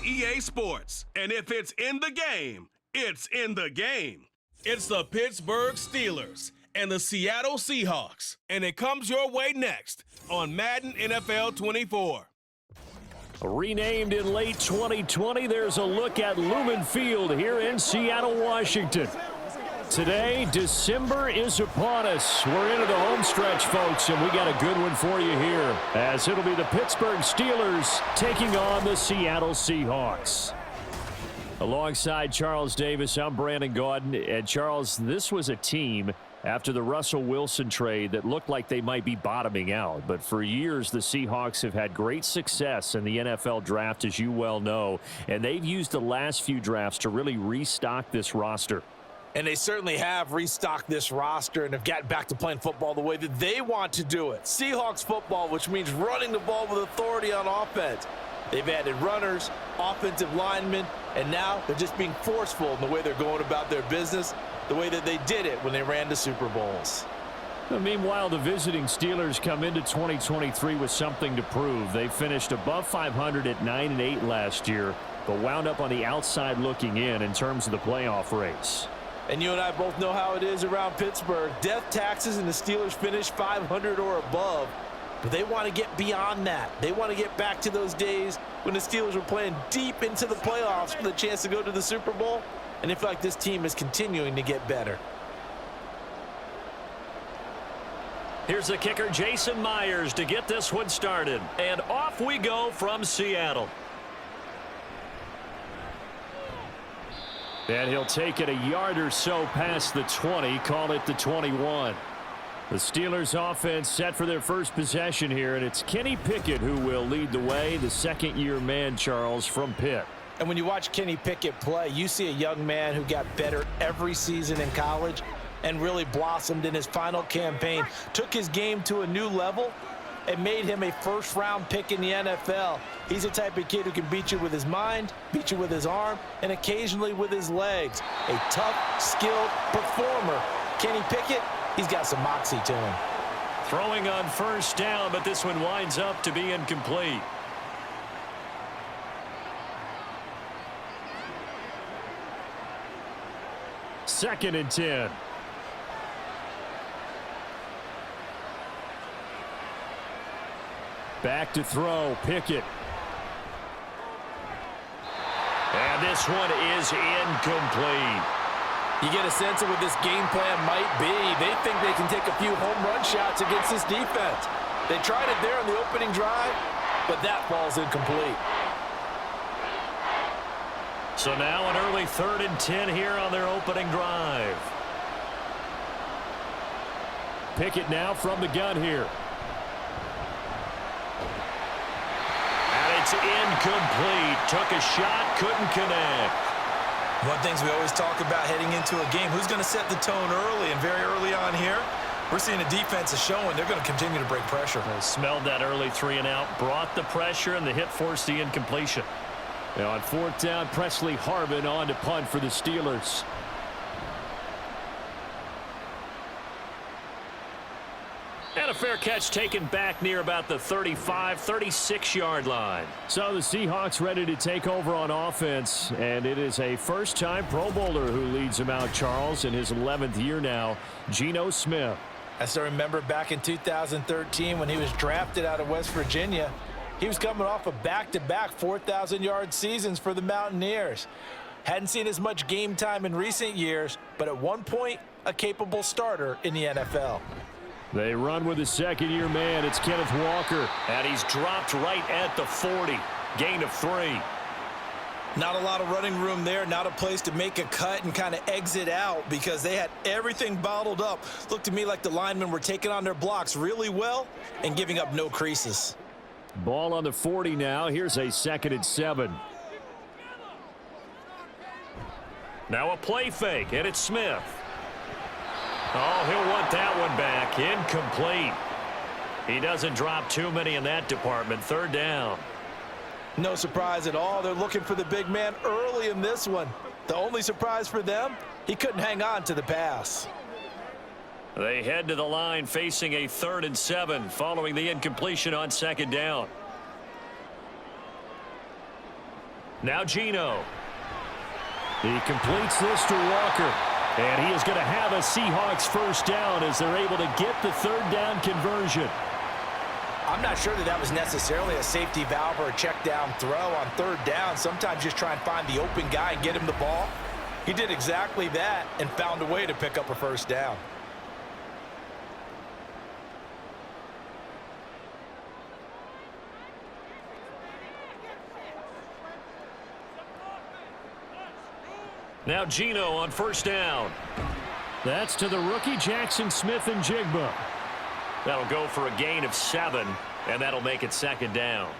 EA Sports. And if it's in the game, it's in the game. It's the Pittsburgh Steelers and the Seattle Seahawks. And it comes your way next on Madden NFL 24. Renamed in late 2020, there's a look at Lumen Field here in Seattle, Washington. Today, December is upon us. We're into the home stretch, folks, and we got a good one for you here, as it'll be the Pittsburgh Steelers taking on the Seattle Seahawks. Alongside Charles Davis, I'm Brandon Gaudin. And Charles, this was a team after the Russell Wilson trade that looked like they might be bottoming out. But for years, the Seahawks have had great success in the NFL draft, as you well know. And they've used the last few drafts to really restock this roster. And they certainly have restocked this roster and have gotten back to playing football the way that they want to do it. Seahawks football, which means running the ball with authority on offense. They've added runners, offensive linemen, and now they're just being forceful in the way they're going about their business, the way that they did it when they ran to Super Bowls. Well, meanwhile, the visiting Steelers come into 2023 with something to prove. They finished above 500 at 9-8 last year, but wound up on the outside looking in terms of the playoff race. And you and I both know how it is around Pittsburgh. Death taxes and the Steelers finish 500 or above. But they want to get beyond that. They want to get back to those days when the Steelers were playing deep into the playoffs for the chance to go to the Super Bowl. And I feel like this team is continuing to get better. Here's the kicker, Jason Myers, to get this one started. And off we go from Seattle. And he'll take it a yard or so past the 20, call it the 21. The Steelers offense set for their first possession here, and it's Kenny Pickett who will lead the way, the second-year man, Charles, from Pitt. And when you watch Kenny Pickett play, you see a young man who got better every season in college and really blossomed in his final campaign, took his game to a new level, and made him a first-round pick in the NFL. He's the type of kid who can beat you with his mind, beat you with his arm, and occasionally with his legs. A tough, skilled performer. Kenny Pickett, he's got some moxie to him. Throwing on first down, but this one winds up to be incomplete. Second and 10. Back to throw, Pickett. And this one is incomplete. You get a sense of what this game plan might be. They think they can take a few home run shots against this defense. They tried it there on the opening drive, but that ball's incomplete. So now an early 3rd and 10 here on their opening drive. Pickett now from the gun here. It's incomplete. Took a shot, couldn't connect. One of the things we always talk about heading into a game, who's going to set the tone early, and very early on here, we're seeing the defense is showing they're going to continue to break pressure. They smelled that early 3 and out, brought the pressure, and the hit forced the incompletion. Now on 4th down, Presley Harvin on to punt for the Steelers. And a fair catch taken back near about the 35, 36-yard line. So the Seahawks ready to take over on offense, and it is a first-time Pro Bowler who leads them out, Charles, in his 11th year now, Geno Smith. I still remember back in 2013 when he was drafted out of West Virginia. He was coming off of back-to-back 4,000-yard seasons for the Mountaineers. Hadn't seen as much game time in recent years, but at one point, a capable starter in the NFL. They run with a second-year man. It's Kenneth Walker. And he's dropped right at the 40. Gain of 3. Not a lot of running room there, not a place to make a cut and kind of exit out because they had everything bottled up. Looked to me like the linemen were taking on their blocks really well and giving up no creases. Ball on the 40 now. Here's a 2nd and 7. Now a play fake, and it's Smith. Oh, he'll want that one back. Incomplete. He doesn't drop too many in that department. 3rd down. No surprise at all. They're looking for the big man early in this one. The only surprise for them, he couldn't hang on to the pass. They head to the line facing a 3rd and 7 following the incompletion on 2nd down. Now Geno. He completes this to Walker. And he is going to have a Seahawks first down as they're able to get the third down conversion. I'm not sure that was necessarily a safety valve or a check down throw on third down. Sometimes just try and find the open guy and get him the ball. He did exactly that and found a way to pick up a first down. Now Geno on first down. That's to the rookie Jackson Smith-Njigba. That'll go for a gain of 7, and that'll make it second down.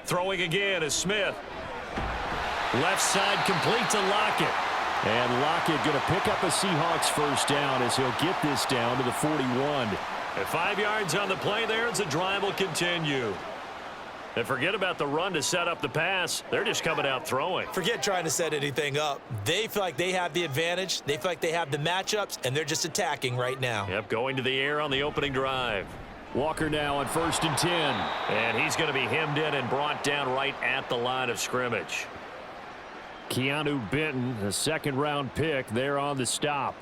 Throwing again is Smith. Left side complete to Lockett. And Lockett going to pick up a Seahawks first down as he'll get this down to the 41. At 5 yards on the play there as the drive will continue. And forget about the run to set up the pass. They're just coming out throwing. Forget trying to set anything up. They feel like they have the advantage. They feel like they have the matchups, and they're just attacking right now. Yep, going to the air on the opening drive. Walker now on 1st and 10. And he's going to be hemmed in and brought down right at the line of scrimmage. Keanu Benton, a second-round pick, there on the stop.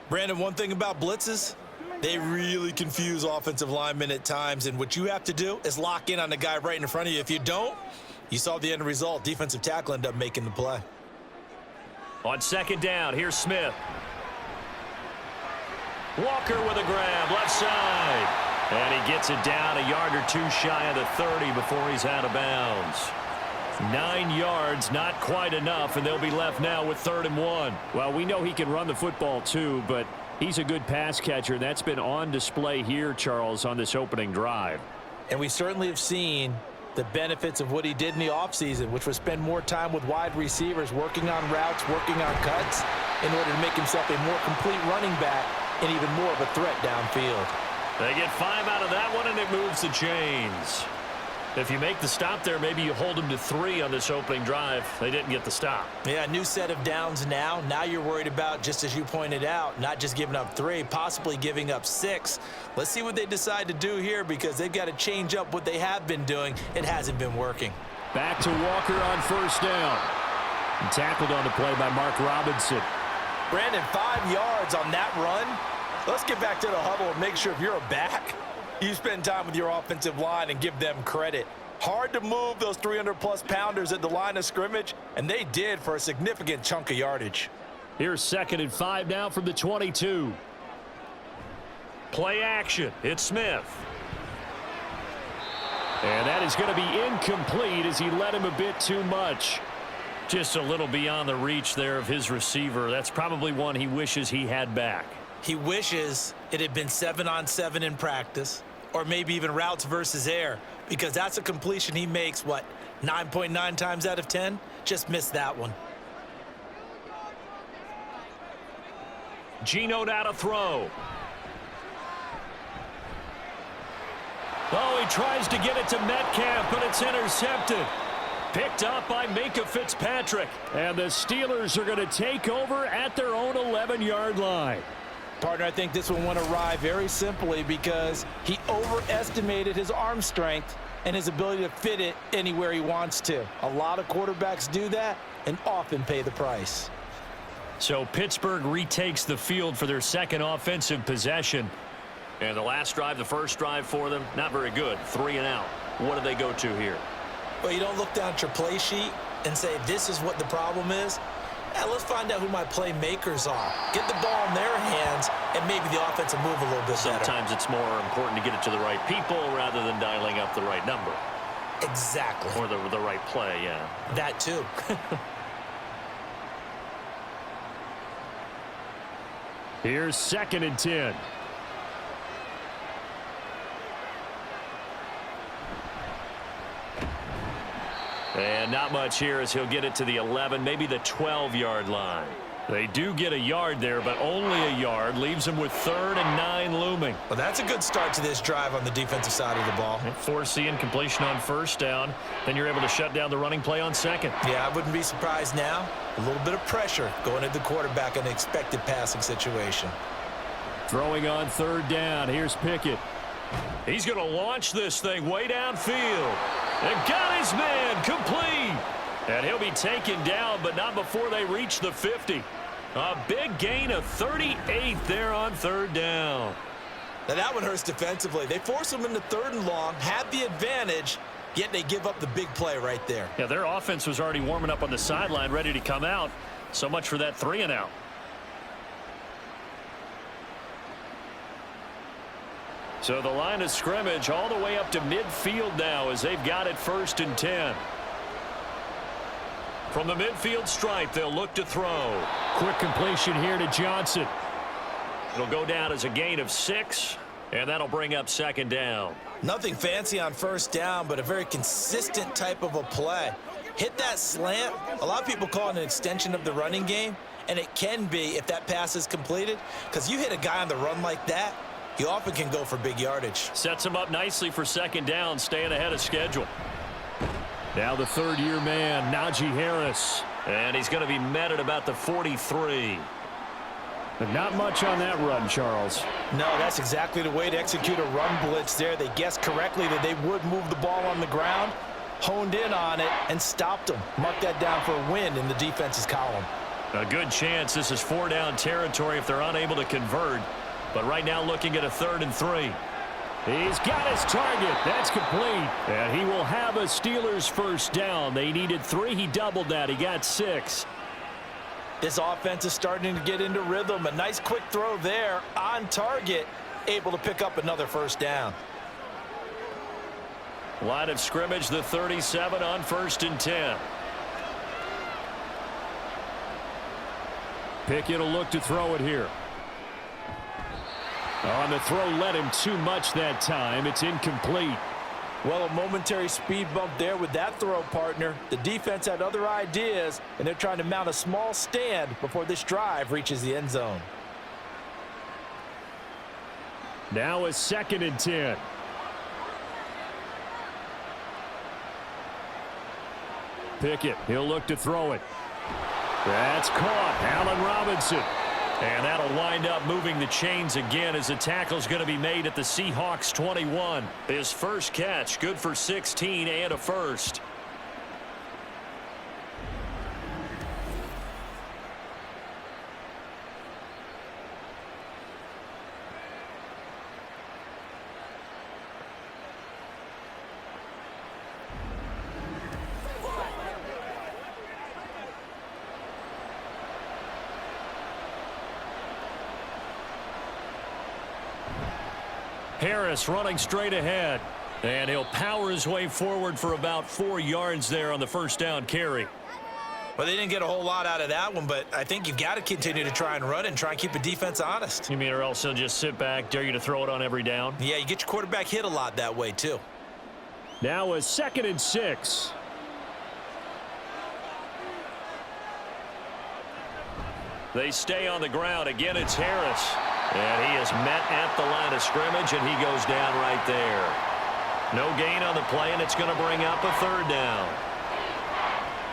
Brandon, one thing about blitzes, they really confuse offensive linemen at times, and what you have to do is lock in on the guy right in front of you. If you don't, you saw the end result. Defensive tackle ended up making the play. On second down, here's Smith. Walker with a grab, left side. And he gets it down a yard or two shy of the 30 before he's out of bounds. 9 yards, not quite enough, and they'll be left now with 3rd and 1. Well, we know he can run the football too, but he's a good pass catcher. That's been on display here, Charles, on this opening drive. And we certainly have seen the benefits of what he did in the offseason, which was spend more time with wide receivers, working on routes, working on cuts, in order to make himself a more complete running back and even more of a threat downfield. They get 5 out of that one, and it moves the chains. If you make the stop there, maybe you hold them to 3 on this opening drive. They didn't get the stop. Yeah, new set of downs now. Now you're worried about, just as you pointed out, not just giving up 3, possibly giving up 6. Let's see what they decide to do here, because they've got to change up what they have been doing. It hasn't been working. Back to Walker on first down. And tackled on the play by Mark Robinson. Brandon, 5 yards on that run. Let's get back to the huddle and make sure if you're a back, you spend time with your offensive line and give them credit. Hard to move those 300-plus pounders at the line of scrimmage, and they did for a significant chunk of yardage. Here's 2nd and 5 now from the 22. Play action. It's Smith. And that is going to be incomplete as he led him a bit too much. Just a little beyond the reach there of his receiver. That's probably one he wishes he had back. He wishes it had been 7-on-7 in practice, or maybe even routes versus air, because that's a completion he makes, 9.9 times out of 10? Just missed that one. Geno now to throw. Oh, he tries to get it to Metcalf, but it's intercepted. Picked up by Minka Fitzpatrick. And the Steelers are going to take over at their own 11-yard line. Partner, I think this one went awry very simply because he overestimated his arm strength and his ability to fit it anywhere he wants to. A lot of quarterbacks do that and often pay the price. So Pittsburgh retakes the field for their second offensive possession. And the last drive, the first drive for them, not very good. 3 and out. What do they go to here? Well, you don't look down at your play sheet and say, this is what the problem is. Let's find out who my playmakers are. Get the ball in their hands, and maybe the offense will move a little bit better. Sometimes it's more important to get it to the right people rather than dialing up the right number. Exactly. Or the right play, yeah. That too. Here's 2nd and 10. And not much here as he'll get it to the 11, maybe the 12-yard line. They do get a yard there, but only a yard. Leaves them with 3rd and 9 looming. Well, that's a good start to this drive on the defensive side of the ball. Force the incompletion on 1st down. Then you're able to shut down the running play on 2nd. Yeah, I wouldn't be surprised now. A little bit of pressure going at the quarterback in an expected passing situation. Throwing on 3rd down. Here's Pickett. He's going to launch this thing way downfield. And got his man complete. And he'll be taken down, but not before they reach the 50. A big gain of 38 there on 3rd down. Now that one hurts defensively. They force him into 3rd and long, had the advantage, yet they give up the big play right there. Yeah, their offense was already warming up on the sideline, ready to come out. So much for that 3 and out. So the line of scrimmage all the way up to midfield now as they've got it 1st and 10. From the midfield stripe, they'll look to throw. Quick completion here to Johnson. It'll go down as a gain of 6, and that'll bring up 2nd down. Nothing fancy on 1st down, but a very consistent type of a play. Hit that slant. A lot of people call it an extension of the running game, and it can be if that pass is completed, because you hit a guy on the run like that, you often can go for big yardage. Sets him up nicely for 2nd down, staying ahead of schedule. Now the 3rd-year man, Najee Harris. And he's going to be met at about the 43. But not much on that run, Charles. No, that's exactly the way to execute a run blitz there. They guessed correctly that they would move the ball on the ground, honed in on it, and stopped them. Mark that down for a win in the defense's column. A good chance this is 4-down territory if they're unable to convert. But right now looking at a 3rd and 3. He's got his target. That's complete. And he will have a Steelers 1st down. They needed 3. He doubled that. He got 6. This offense is starting to get into rhythm. A nice quick throw there on target. Able to pick up another 1st down. Line of scrimmage, the 37 on 1st and 10. Pickett will look to throw it here. On the throw, led him too much that time. It's incomplete. Well, a momentary speed bump there with that throw, partner. The defense had other ideas, and they're trying to mount a small stand before this drive reaches the end zone. Now a 2nd and 10. Pickett, he'll look to throw it. That's caught. Allen Robinson. And that'll wind up moving the chains again as the tackle's going to be made at the Seahawks 21. His first catch, good for 16 and a 1st. Harris running straight ahead. And he'll power his way forward for about 4 yards there on the 1st down carry. Well, they didn't get a whole lot out of that one, but I think you've got to continue to try and run and try and keep a defense honest. You mean or else he'll just sit back, dare you to throw it on every down? Yeah, you get your quarterback hit a lot that way, too. Now a 2nd and 6. They stay on the ground. Again, it's Harris. And he is met at the line of scrimmage, and he goes down right there. No gain on the play, and it's going to bring up a 3rd down.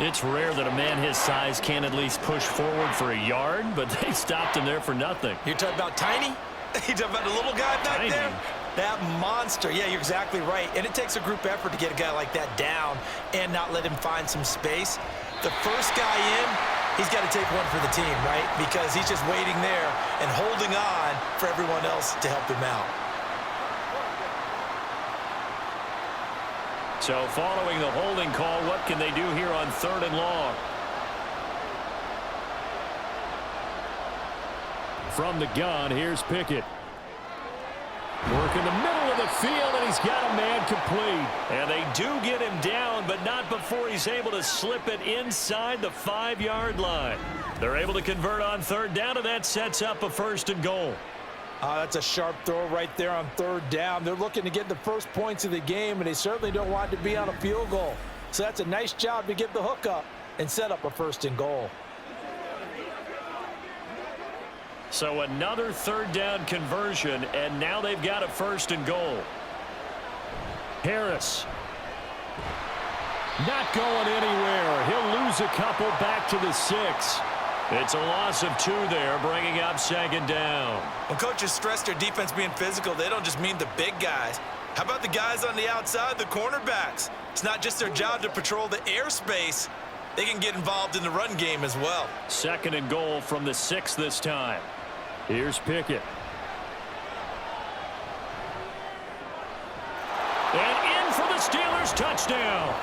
It's rare that a man his size can at least push forward for a yard, but they stopped him there for nothing. You're talking about tiny? You're talking about the little guy back there? That monster. Yeah, you're exactly right. And it takes a group effort to get a guy like that down and not let him find some space. The first guy in, he's got to take one for the team, right? Because he's just waiting there and holding on for everyone else to help him out. So following the holding call, what can they do here on 3rd and long? From the gun, here's Pickett. Work in the middle of the field, and he's got a man complete. And they do get him down, but not before he's able to slip it inside the 5-yard line. They're able to convert on 3rd down, and that sets up a 1st and goal. That's a sharp throw right there on 3rd down. They're looking to get the first points of the game, and they certainly don't want to be on a field goal. So that's a nice job to get the hook up and set up a 1st and goal. So another third down conversion, and now they've got a 1st and goal. Harris. Not going anywhere. He'll lose a couple back to the 6. It's a loss of 2 there, bringing up 2nd down. When coaches stress their defense being physical, they don't just mean the big guys. How about the guys on the outside, the cornerbacks? It's not just their job to patrol the airspace. They can get involved in the run game as well. 2nd and goal from the 6 this time. Here's Pickett. And in for the Steelers touchdown.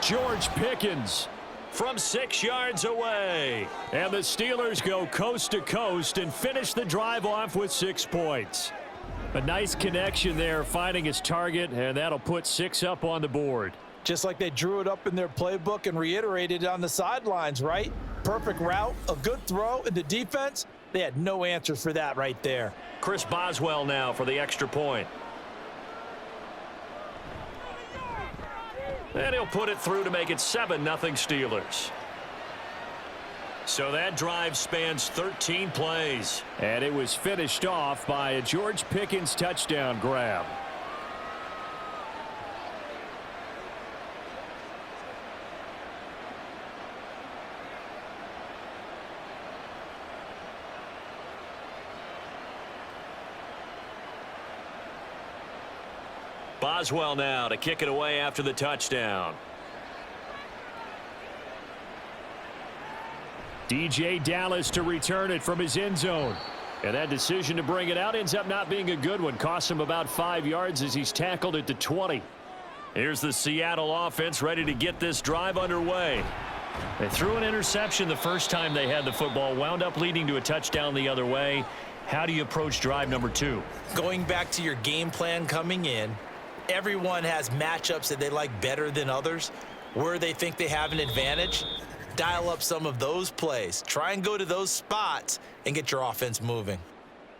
George Pickens from 6 yards away. And the Steelers go coast to coast and finish the drive off with 6 points. A nice connection there, finding his target, and that'll put 6 up on the board. Just like they drew it up in their playbook and reiterated on the sidelines, right? Perfect route, a good throw, and the defense, they had no answer for that right there. Chris Boswell now for the extra point. And he'll put it through to make it 7-0 Steelers. So that drive spans 13 plays. And it was finished off by a George Pickens touchdown grab. Boswell now to kick it away after the touchdown. DJ Dallas to return it from his end zone. And that decision to bring it out ends up not being a good one. Costs him about 5 yards as he's tackled at the 20. Here's the Seattle offense ready to get this drive underway. They threw an interception the first time they had the football, wound up leading to a touchdown the other way. How do you approach drive number 2? Going back to your game plan coming in, everyone has matchups that they like better than others. Where they think they have an advantage, dial up some of those plays. Try and go to those spots and get your offense moving.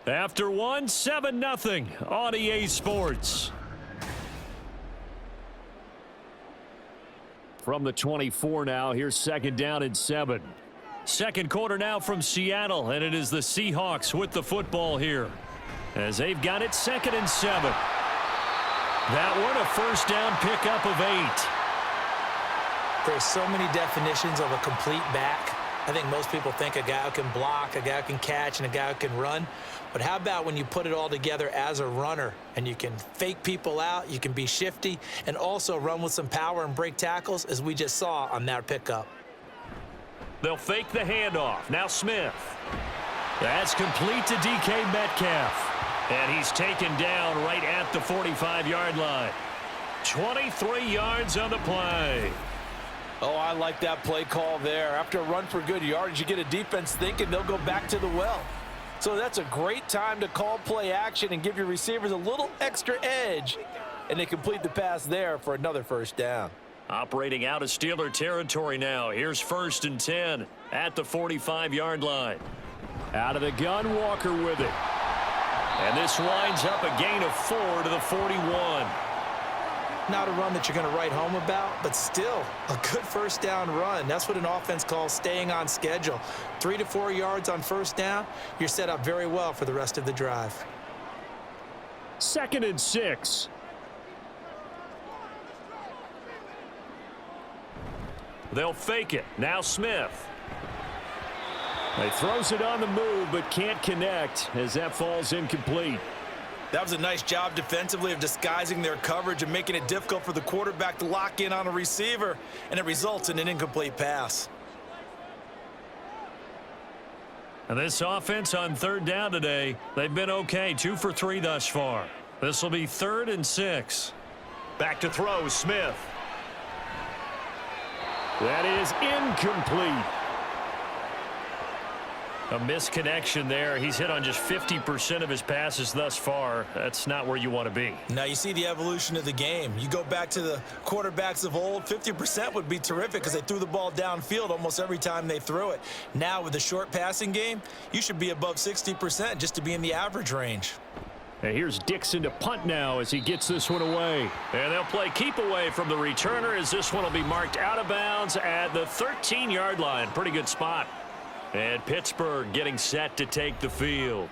After 1, 7-0 on EA Sports. From the 24 now, here's 2nd down and 7. Second quarter now from Seattle, and it is the Seahawks with the football here as they've got it 2nd and 7. That one a 1st down pickup of 8. There's so many definitions of a complete back. I think most people think a guy who can block, a guy who can catch, and a guy who can run. But how about when you put it all together as a runner and you can fake people out, you can be shifty, and also run with some power and break tackles, as we just saw on that pickup. They'll fake the handoff. Now Smith. That's complete to DK Metcalf. And he's taken down right at the 45-yard line. 23 yards on the play. Oh, I like that play call there. After a run for good yardage, you get a defense thinking they'll go back to the well. So that's a great time to call play action and give your receivers a little extra edge. And they complete the pass there for another 1st down. Operating out of Steeler territory now. Here's 1st and 10 at the 45-yard line. Out of the gun, Walker with it. And this winds up a gain of 4 to the 41. Not a run that you're going to write home about, but still a good 1st down run. That's what an offense calls staying on schedule. 3 to 4 yards on 1st down, you're set up very well for the rest of the drive. 2nd and 6. They'll fake it. Now Smith. He throws it on the move, but can't connect as that falls incomplete. That was a nice job defensively of disguising their coverage and making it difficult for the quarterback to lock in on a receiver, and it results in an incomplete pass. And this offense on 3rd down today, they've been okay, 2 for 3 thus far. This will be 3rd and 6. Back to throw, Smith. That is incomplete. A misconnection there. He's hit on just 50% of his passes thus far. That's not where you want to be. Now you see the evolution of the game. You go back to the quarterbacks of old, 50% would be terrific because they threw the ball downfield almost every time they threw it. Now with the short passing game, you should be above 60% just to be in the average range. And here's Dixon to punt now as he gets this one away. And they'll play keep away from the returner as this one will be marked out of bounds at the 13-yard line. Pretty good spot. And Pittsburgh getting set to take the field.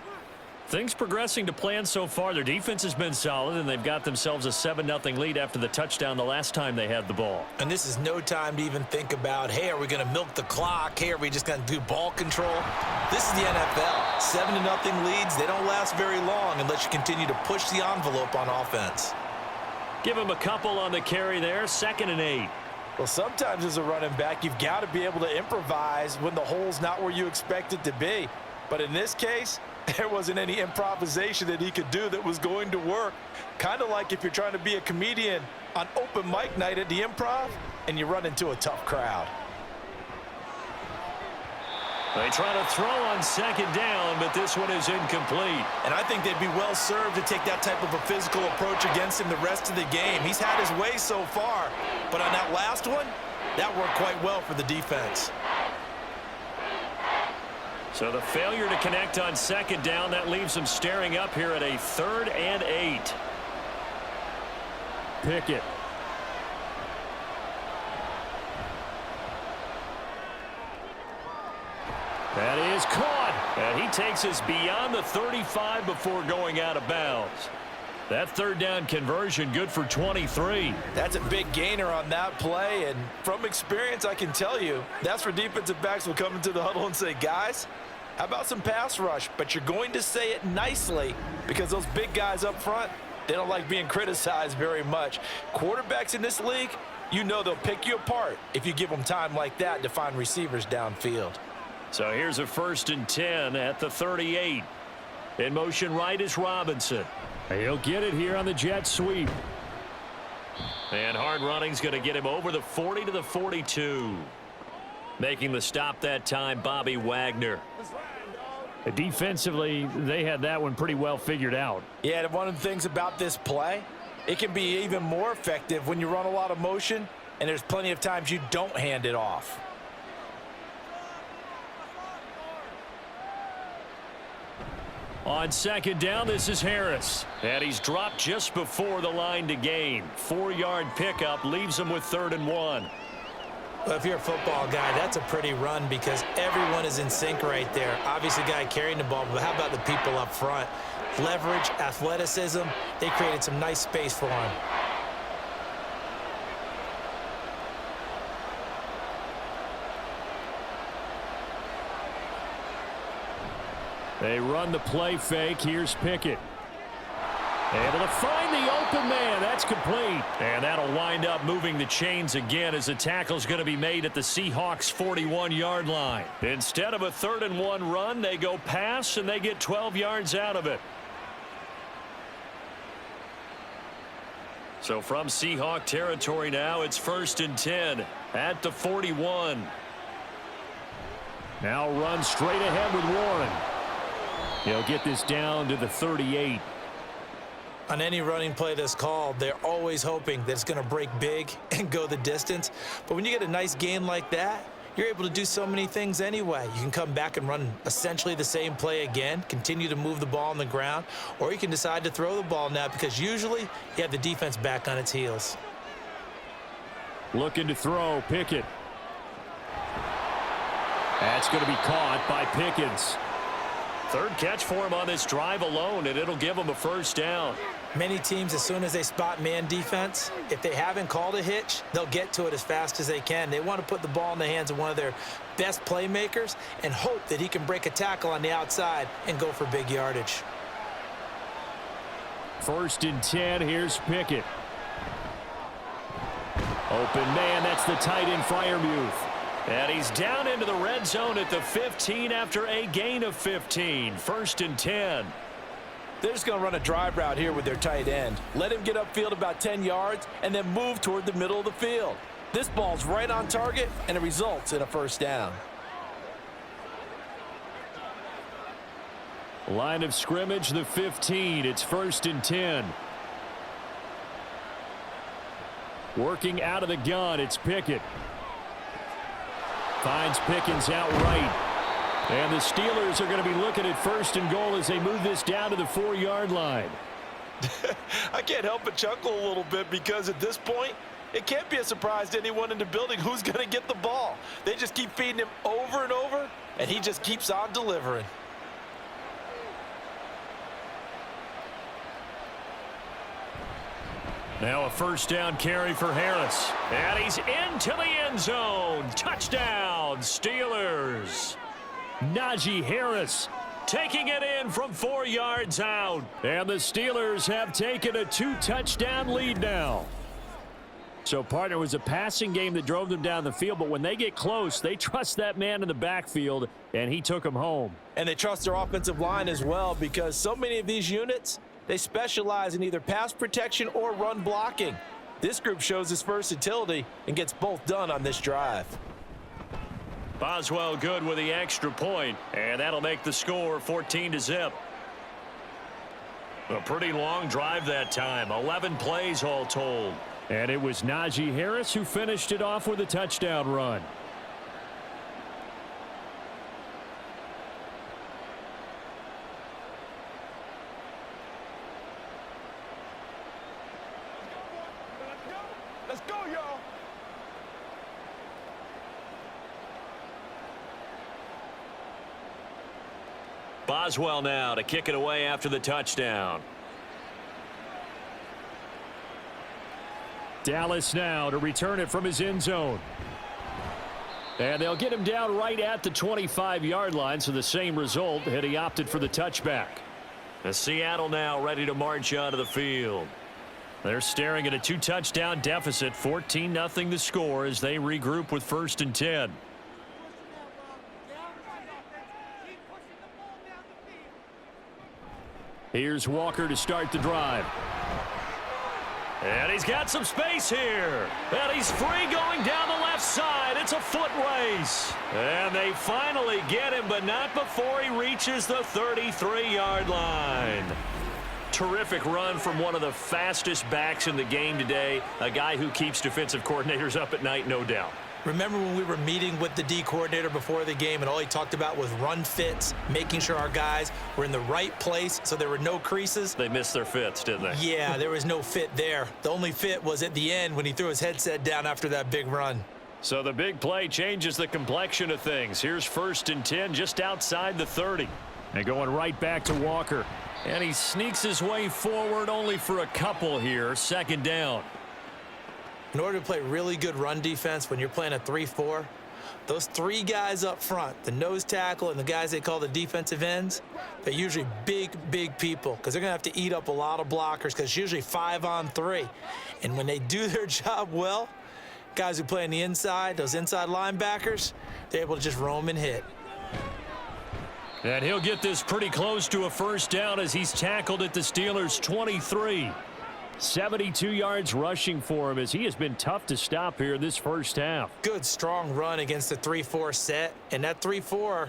Things progressing to plan so far. Their defense has been solid, and they've got themselves a 7-0 lead after the touchdown the last time they had the ball. And this is no time to even think about, hey, are we going to milk the clock? Hey, are we just going to do ball control? This is the NFL. 7-0 leads, they don't last very long unless you continue to push the envelope on offense. Give him a couple on the carry there, 2nd and 8. Well, sometimes as a running back, you've got to be able to improvise when the hole's not where you expect it to be. But in this case, there wasn't any improvisation that he could do that was going to work. Kind of like if you're trying to be a comedian on open mic night at the Improv and you run into a tough crowd. They try to throw on 2nd down, but this one is incomplete. And I think they'd be well served to take that type of a physical approach against him the rest of the game. He's had his way so far, but on that last one, that worked quite well for the defense. So the failure to connect on 2nd down, that leaves them staring up here at a 3rd and 8. Pickett. That is caught. And he takes us beyond the 35 before going out of bounds. That 3rd down conversion good for 23. That's a big gainer on that play, and from experience, I can tell you, that's where defensive backs will come into the huddle and say, guys, how about some pass rush? But you're going to say it nicely because those big guys up front, they don't like being criticized very much. Quarterbacks in this league, you know they'll pick you apart if you give them time like that to find receivers downfield. So here's a 1st and 10 at the 38. In motion right is Robinson. He'll get it here on the jet sweep. And hard running's going to get him over the 40 to the 42. Making the stop that time, Bobby Wagner. Defensively, they had that one pretty well figured out. Yeah, and one of the things about this play, it can be even more effective when you run a lot of motion, and there's plenty of times you don't hand it off. On 2nd down, this is Harris. And he's dropped just before the line to gain. 4-yard pickup leaves him with 3rd and 1. Well, if you're a football guy, that's a pretty run because everyone is in sync right there. Obviously, the guy carrying the ball, but how about the people up front? Leverage, athleticism, they created some nice space for him. They run the play fake. Here's Pickett. Able to find the open man. That's complete. And that'll wind up moving the chains again as the tackle's going to be made at the Seahawks 41-yard line. Instead of a 3rd and 1 run, they go pass and they get 12 yards out of it. So from Seahawk territory now, it's 1st and 10 at the 41. Now run straight ahead with Warren. He'll get this down to the 38. On any running play that's called, they're always hoping that it's going to break big and go the distance. But when you get a nice gain like that, you're able to do so many things anyway. You can come back and run essentially the same play again, continue to move the ball on the ground, or you can decide to throw the ball now because usually you have the defense back on its heels. Looking to throw, Pickett. That's going to be caught by Pickens. 3rd catch for him on this drive alone, and it'll give him a 1st down. Many teams, as soon as they spot man defense, if they haven't called a hitch, they'll get to it as fast as they can. They want to put the ball in the hands of one of their best playmakers and hope that he can break a tackle on the outside and go for big yardage. 1st and 10, here's Pickett. Open man, that's the tight end Freiermuth. And he's down into the red zone at the 15 after a gain of 15. 1st and 10. They're just going to run a drive route here with their tight end. Let him get upfield about 10 yards and then move toward the middle of the field. This ball's right on target, and it results in a 1st down. Line of scrimmage, the 15. It's 1st and 10. Working out of the gun, it's Pickett. Finds Pickens out right. And the Steelers are going to be looking at 1st and goal as they move this down to the 4-yard line. I can't help but chuckle a little bit because at this point, It can't be a surprise to anyone in the building who's going to get the ball. They just keep feeding him over and over, and he just keeps on delivering. Now a first down carry for Harris. And he's into the end zone. Touchdown, Steelers. Najee Harris taking it in from 4 yards out. And the Steelers have taken a 2-touchdown lead now. So, partner, was a passing game that drove them down the field, but when they get close, they trust that man in the backfield, and he took them home. And they trust their offensive line as well, because so many of these units, they specialize in either pass protection or run blocking. This group shows its versatility and gets both done on this drive. Boswell good with the extra point, and that'll make the score 14-0. A pretty long drive that time, 11 plays all told. And it was Najee Harris who finished it off with a touchdown run. Let's go, y'all. Boswell now to kick it away after the touchdown. Dallas now to return it from his end zone. And they'll get him down right at the 25-yard line, so the same result had he opted for the touchback. And Seattle now ready to march onto the field. They're staring at a 2-touchdown deficit, 14-0 the score as they regroup with 1st and 10. Here's Walker to start the drive. And he's got some space here. And he's free going down the left side. It's a foot race. And they finally get him, but not before he reaches the 33-yard line. Terrific run from one of the fastest backs in the game today. A guy who keeps defensive coordinators up at night, no doubt. Remember when we were meeting with the D coordinator before the game and all he talked about was run fits, making sure our guys were in the right place so there were no creases? They missed their fits, didn't they? Yeah, there was no fit there. The only fit was at the end when he threw his headset down after that big run. So the big play changes the complexion of things. Here's 1st and 10 just outside the 30. And going right back to Walker. And he sneaks his way forward only for a couple here. 2nd down. In order to play really good run defense when you're playing a 3-4, those 3 guys up front, the nose tackle and the guys they call the defensive ends, they're usually big people because they're going to have to eat up a lot of blockers because it's usually 5-on-3. And when they do their job well, guys who play on the inside, those inside linebackers, they're able to just roam and hit. And he'll get this pretty close to a 1st down as he's tackled at the Steelers' 23. 72 yards rushing for him as he has been tough to stop here this 1st half. Good, strong run against the 3-4 set. And that 3-4,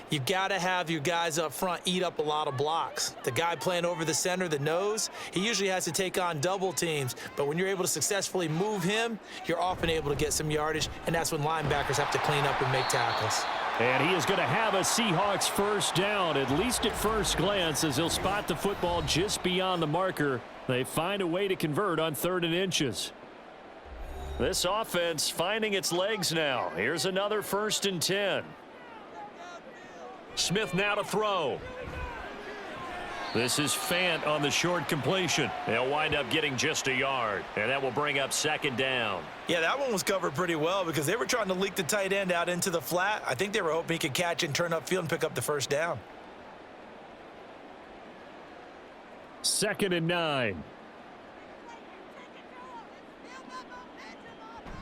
you've got to have your guys up front eat up a lot of blocks. The guy playing over the center, the nose, he usually has to take on double teams. But when you're able to successfully move him, you're often able to get some yardage. And that's when linebackers have to clean up and make tackles. And he is going to have a Seahawks 1st down, at least at first glance, as he'll spot the football just beyond the marker. They find a way to convert on 3rd and inches. This offense finding its legs now. Here's another 1st and 10. Smith now to throw. This is Fant on the short completion. They'll wind up getting just a yard, and that will bring up 2nd down. Yeah, that one was covered pretty well because they were trying to leak the tight end out into the flat. I think they were hoping he could catch and turn upfield and pick up the 1st down. 2nd and 9.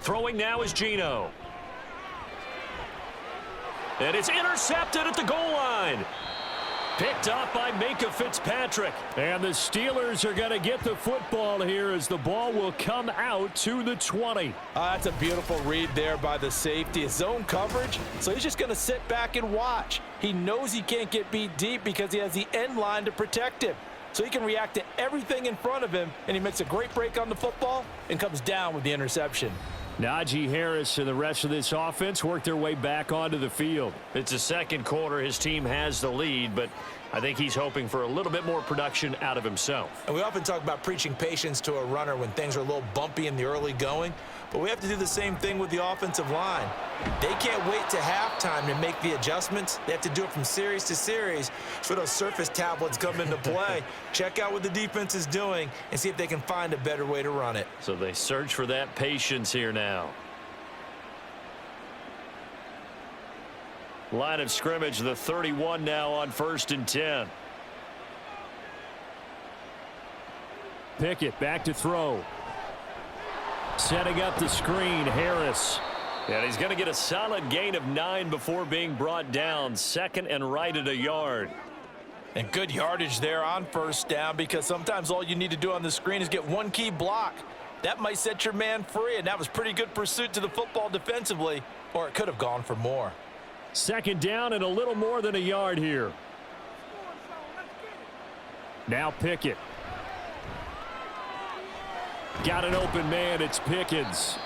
Throwing now is Geno. And it's intercepted at the goal line. Picked up by Minka Fitzpatrick. And the Steelers are going to get the football here as the ball will come out to the 20. That's a beautiful read there by the safety. It's zone coverage, so he's just going to sit back and watch. He knows he can't get beat deep because he has the end line to protect him. So he can react to everything in front of him, and he makes a great break on the football and comes down with the interception. Najee Harris and the rest of this offense work their way back onto the field. It's the 2nd quarter. His team has the lead, but I think he's hoping for a little bit more production out of himself. And we often talk about preaching patience to a runner when things are a little bumpy in the early going, but we have to do the same thing with the offensive line. They can't wait to halftime to make the adjustments. They have to do it from series to series for those surface tablets come into play. Check out what the defense is doing and see if they can find a better way to run it. So they search for that patience here now. Line of scrimmage, the 31 now on 1st and 10. Pickett back to throw. Setting up the screen, Harris. And he's going to get a solid gain of 9 before being brought down. 2nd and right at a yard. And good yardage there on 1st down, because sometimes all you need to do on the screen is get one key block. That might set your man free, and that was pretty good pursuit to the football defensively, or it could have gone for more. 2nd down and a little more than a yard here. Now Pickett. Got an open man. It's Pickens.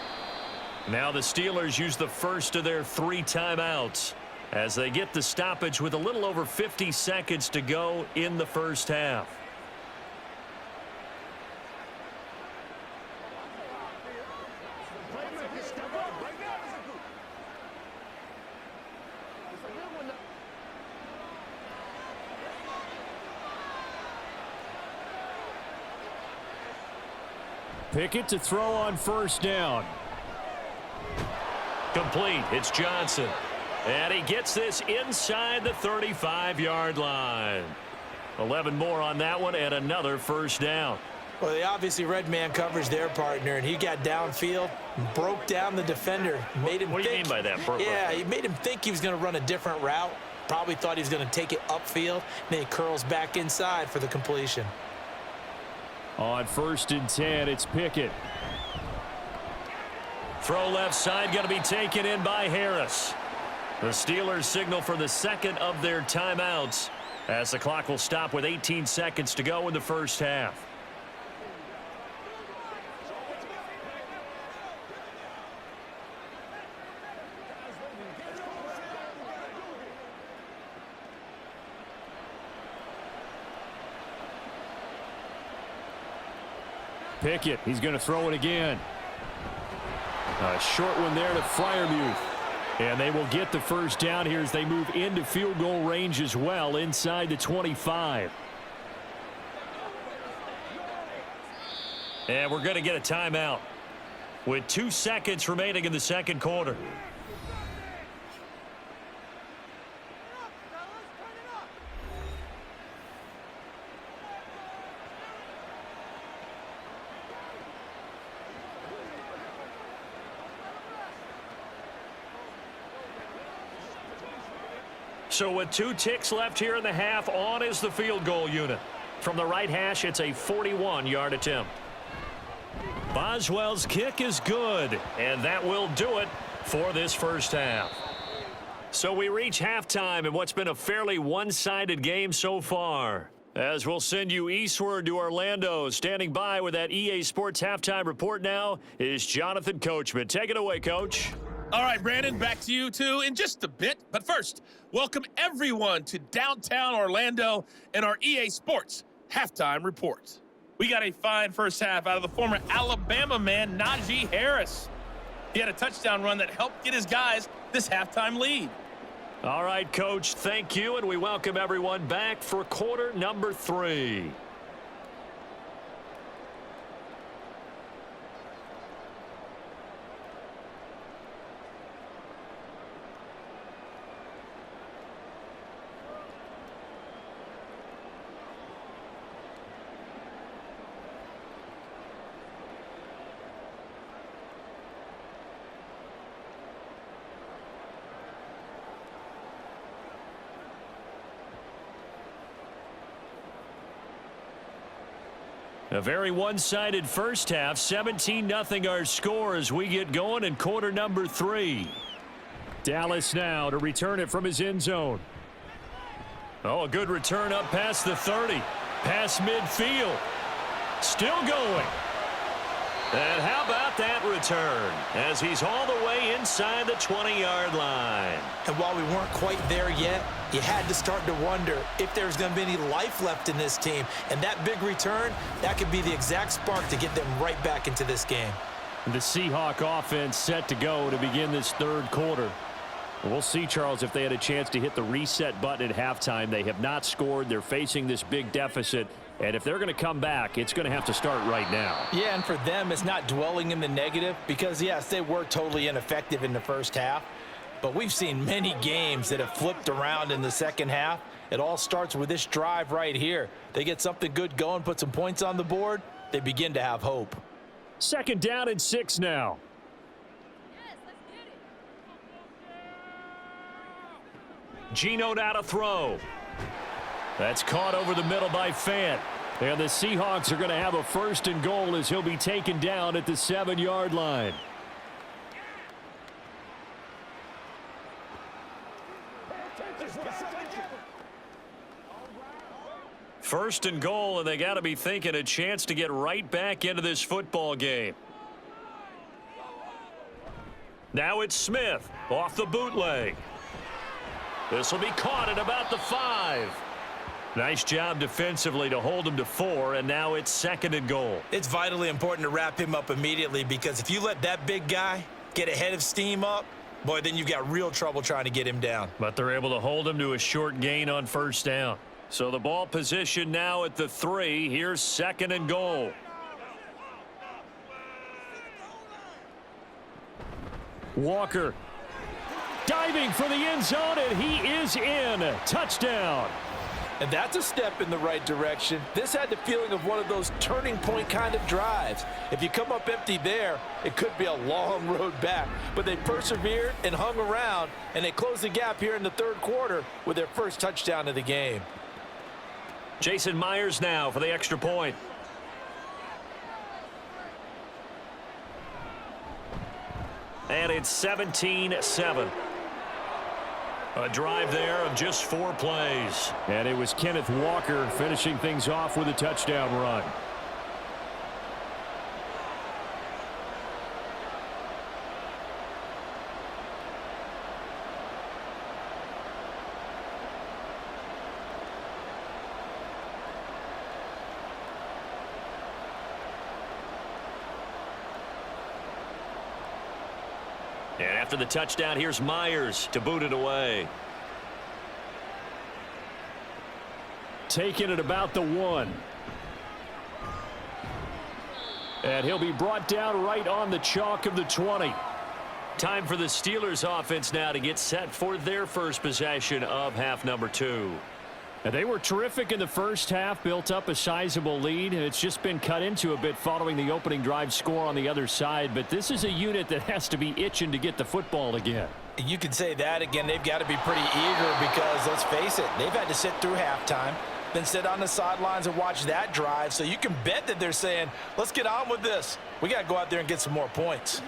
Now the Steelers use the first of their 3 timeouts as they get the stoppage with a little over 50 seconds to go in the first half. Pickett to throw on 1st down. Complete. It's Johnson. And he gets this inside the 35-yard line. 11 more on that one and another 1st down. Well, they obviously read man coverage their partner, and he got downfield, broke down the defender, made him What do you think, mean by that? Yeah, he made him think he was going to run a different route. Probably thought he was going to take it upfield, and then he curls back inside for the completion. On 1st and 10, it's Pickett. Throw left side going to be taken in by Harris. The Steelers signal for the 2nd of their timeouts as the clock will stop with 18 seconds to go in the first half. Pickett, he's going to throw it again. A short one there to Freiermuth. And they will get the 1st down here as they move into field goal range as well inside the 25. And we're going to get a timeout with 2 seconds remaining in the 2nd quarter. So with 2 ticks left here in the half, on is the field goal unit. From the right hash, it's a 41-yard attempt. Boswell's kick is good, and that will do it for this first half. So we reach halftime in what's been a fairly one-sided game so far. As we'll send you eastward to Orlando, standing by with that EA Sports halftime report now is Jonathan Coachman. Take it away, Coach. All right, Brandon, back to you two in just a bit. But first, welcome everyone to downtown Orlando and our EA Sports halftime report. We got a fine first half out of the former Alabama man, Najee Harris. He had a touchdown run that helped get his guys this halftime lead. All right, Coach, thank you, and we welcome everyone back for quarter number 3. A very one-sided first half, 17-0 our score as we get going in quarter number 3. Dallas now to return it from his end zone. Oh, a good return up past the 30. Past midfield. Still going. And how about that return as he's all the way inside the 20-yard line. And while we weren't quite there yet, you had to start to wonder if there's going to be any life left in this team. And that big return, that could be the exact spark to get them right back into this game. The Seahawk offense set to go to begin this third quarter. We'll see, Charles, if they had a chance to hit the reset button at halftime. They have not scored. They're facing this big deficit. And if they're going to come back, it's going to have to start right now. Yeah, and for them, it's not dwelling in the negative because, yes, they were totally ineffective in the first half. But we've seen many games that have flipped around in the second half. It all starts with this drive right here. They get something good going, put some points on the board, they begin to have hope. 2nd down and 6 now. Geno now to throw. That's caught over the middle by Fant. And the Seahawks are going to have a 1st and goal as he'll be taken down at the 7-yard line. First and goal, and they got to be thinking a chance to get right back into this football game. Now it's Smith off the bootleg. This will be caught at about the 5. Nice job defensively to hold him to 4, and now it's 2nd and goal. It's vitally important to wrap him up immediately because if you let that big guy get ahead of steam up, boy, then you've got real trouble trying to get him down. But they're able to hold him to a short gain on 1st down. So the ball position now at the 3. Here's 2nd and goal. Walker diving for the end zone, and he is in. Touchdown. And that's a step in the right direction. This had the feeling of one of those turning point kind of drives. If you come up empty there, it could be a long road back. But they persevered and hung around, and they closed the gap here in the 3rd quarter with their first touchdown of the game. Jason Myers now for the extra point. And it's 17-7. A drive there of just 4 plays. And it was Kenneth Walker finishing things off with a touchdown run. And after the touchdown, here's Myers to boot it away. Taking it about the 1. And he'll be brought down right on the chalk of the 20. Time for the Steelers offense now to get set for their first possession of half number 2. And they were terrific in the first half, built up a sizable lead, and it's just been cut into a bit following the opening drive score on the other side. But this is a unit that has to be itching to get the football again. You can say that again. They've got to be pretty eager because, let's face it, they've had to sit through halftime, then sit on the sidelines and watch that drive. So you can bet that they're saying, let's get on with this. We got to go out there and get some more points.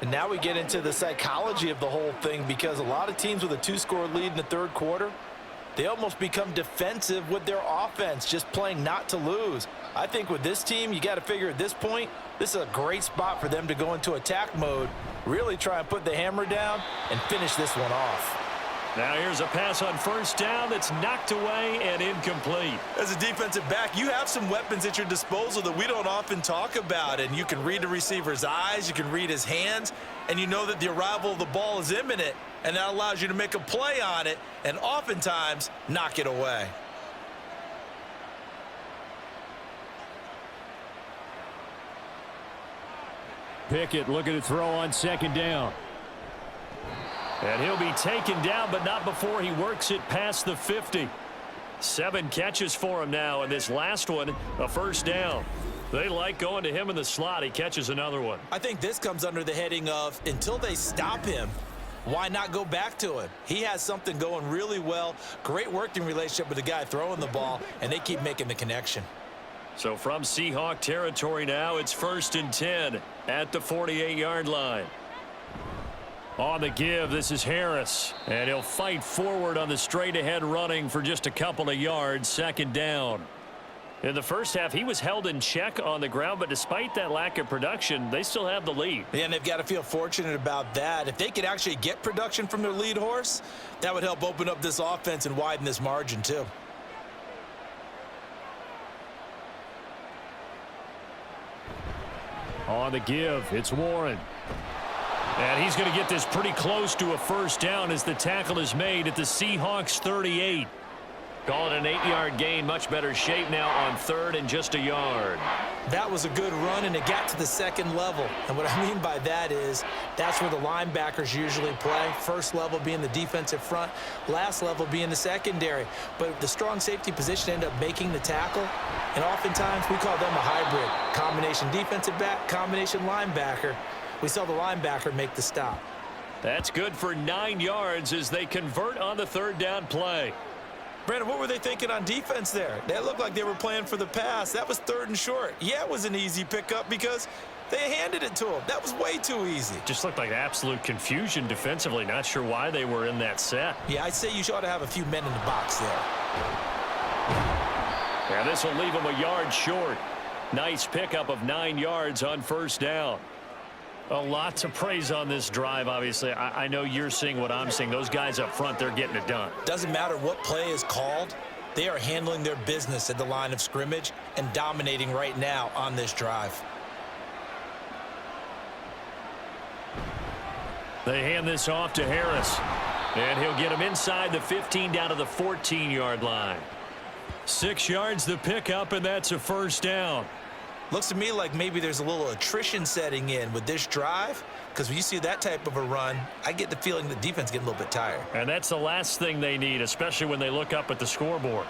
And now we get into the psychology of the whole thing because a lot of teams with a 2-score lead in the 3rd quarter, they almost become defensive with their offense, just playing not to lose. I think with this team, you got to figure at this point, this is a great spot for them to go into attack mode, really try and put the hammer down and finish this one off. Now here's a pass on 1st down that's knocked away and incomplete. As a defensive back, you have some weapons at your disposal that we don't often talk about, and you can read the receiver's eyes, you can read his hands, and you know that the arrival of the ball is imminent, and that allows you to make a play on it and oftentimes knock it away. Pickett looking to throw on 2nd down. And he'll be taken down, but not before he works it past the 50. 7 catches for him now, and this last one, a 1st down. They like going to him in the slot. He catches another one. I think this comes under the heading of until they stop him, why not go back to him? He has something going really well. Great working relationship with the guy throwing the ball, and they keep making the connection. So from Seahawk territory now, it's 1st and 10 at the 48-yard line. On the give, this is Harris, and he'll fight forward on the straight-ahead running for just a couple of yards. 2nd down. In the first half, he was held in check on the ground, but despite that lack of production, they still have the lead. And they've got to feel fortunate about that. If they could actually get production from their lead horse, that would help open up this offense and widen this margin too. On the give, it's Warren. And he's going to get this pretty close to a first down as the tackle is made at the Seahawks 38. Call it an 8-yard gain. Much better shape now on third and just a yard. That was a good run, and it got to the second level. And what I mean by that is that's where the linebackers usually play. First level being the defensive front, last level being the secondary. But the strong safety position ended up making the tackle, and oftentimes we call them a hybrid. Combination defensive back, combination linebacker. We saw the linebacker make the stop. That's good for 9 yards as they convert on the third down play. Brandon, what were they thinking on defense there? That looked like they were playing for the pass. That was 3rd and short. Yeah, it was an easy pickup because they handed it to him. That was way too easy. Just looked like absolute confusion defensively. Not sure why they were in that set. Yeah, I'd say you ought to have a few men in the box there. Yeah, this will leave them a yard short. Nice pickup of 9 yards on first down. A lot to praise on this drive, obviously. I know you're seeing what I'm seeing. Those guys up front, they're getting it done. Doesn't matter what play is called. They are handling their business at the line of scrimmage and dominating right now on this drive. They hand this off to Harris. And he'll get him inside the 15 down to the 14-yard line. 6 yards the pickup, and that's a first down. Looks to me like maybe there's a little attrition setting in with this drive, because when you see that type of a run, I get the feeling the defense getting a little bit tired. And that's the last thing they need, especially when they look up at the scoreboard.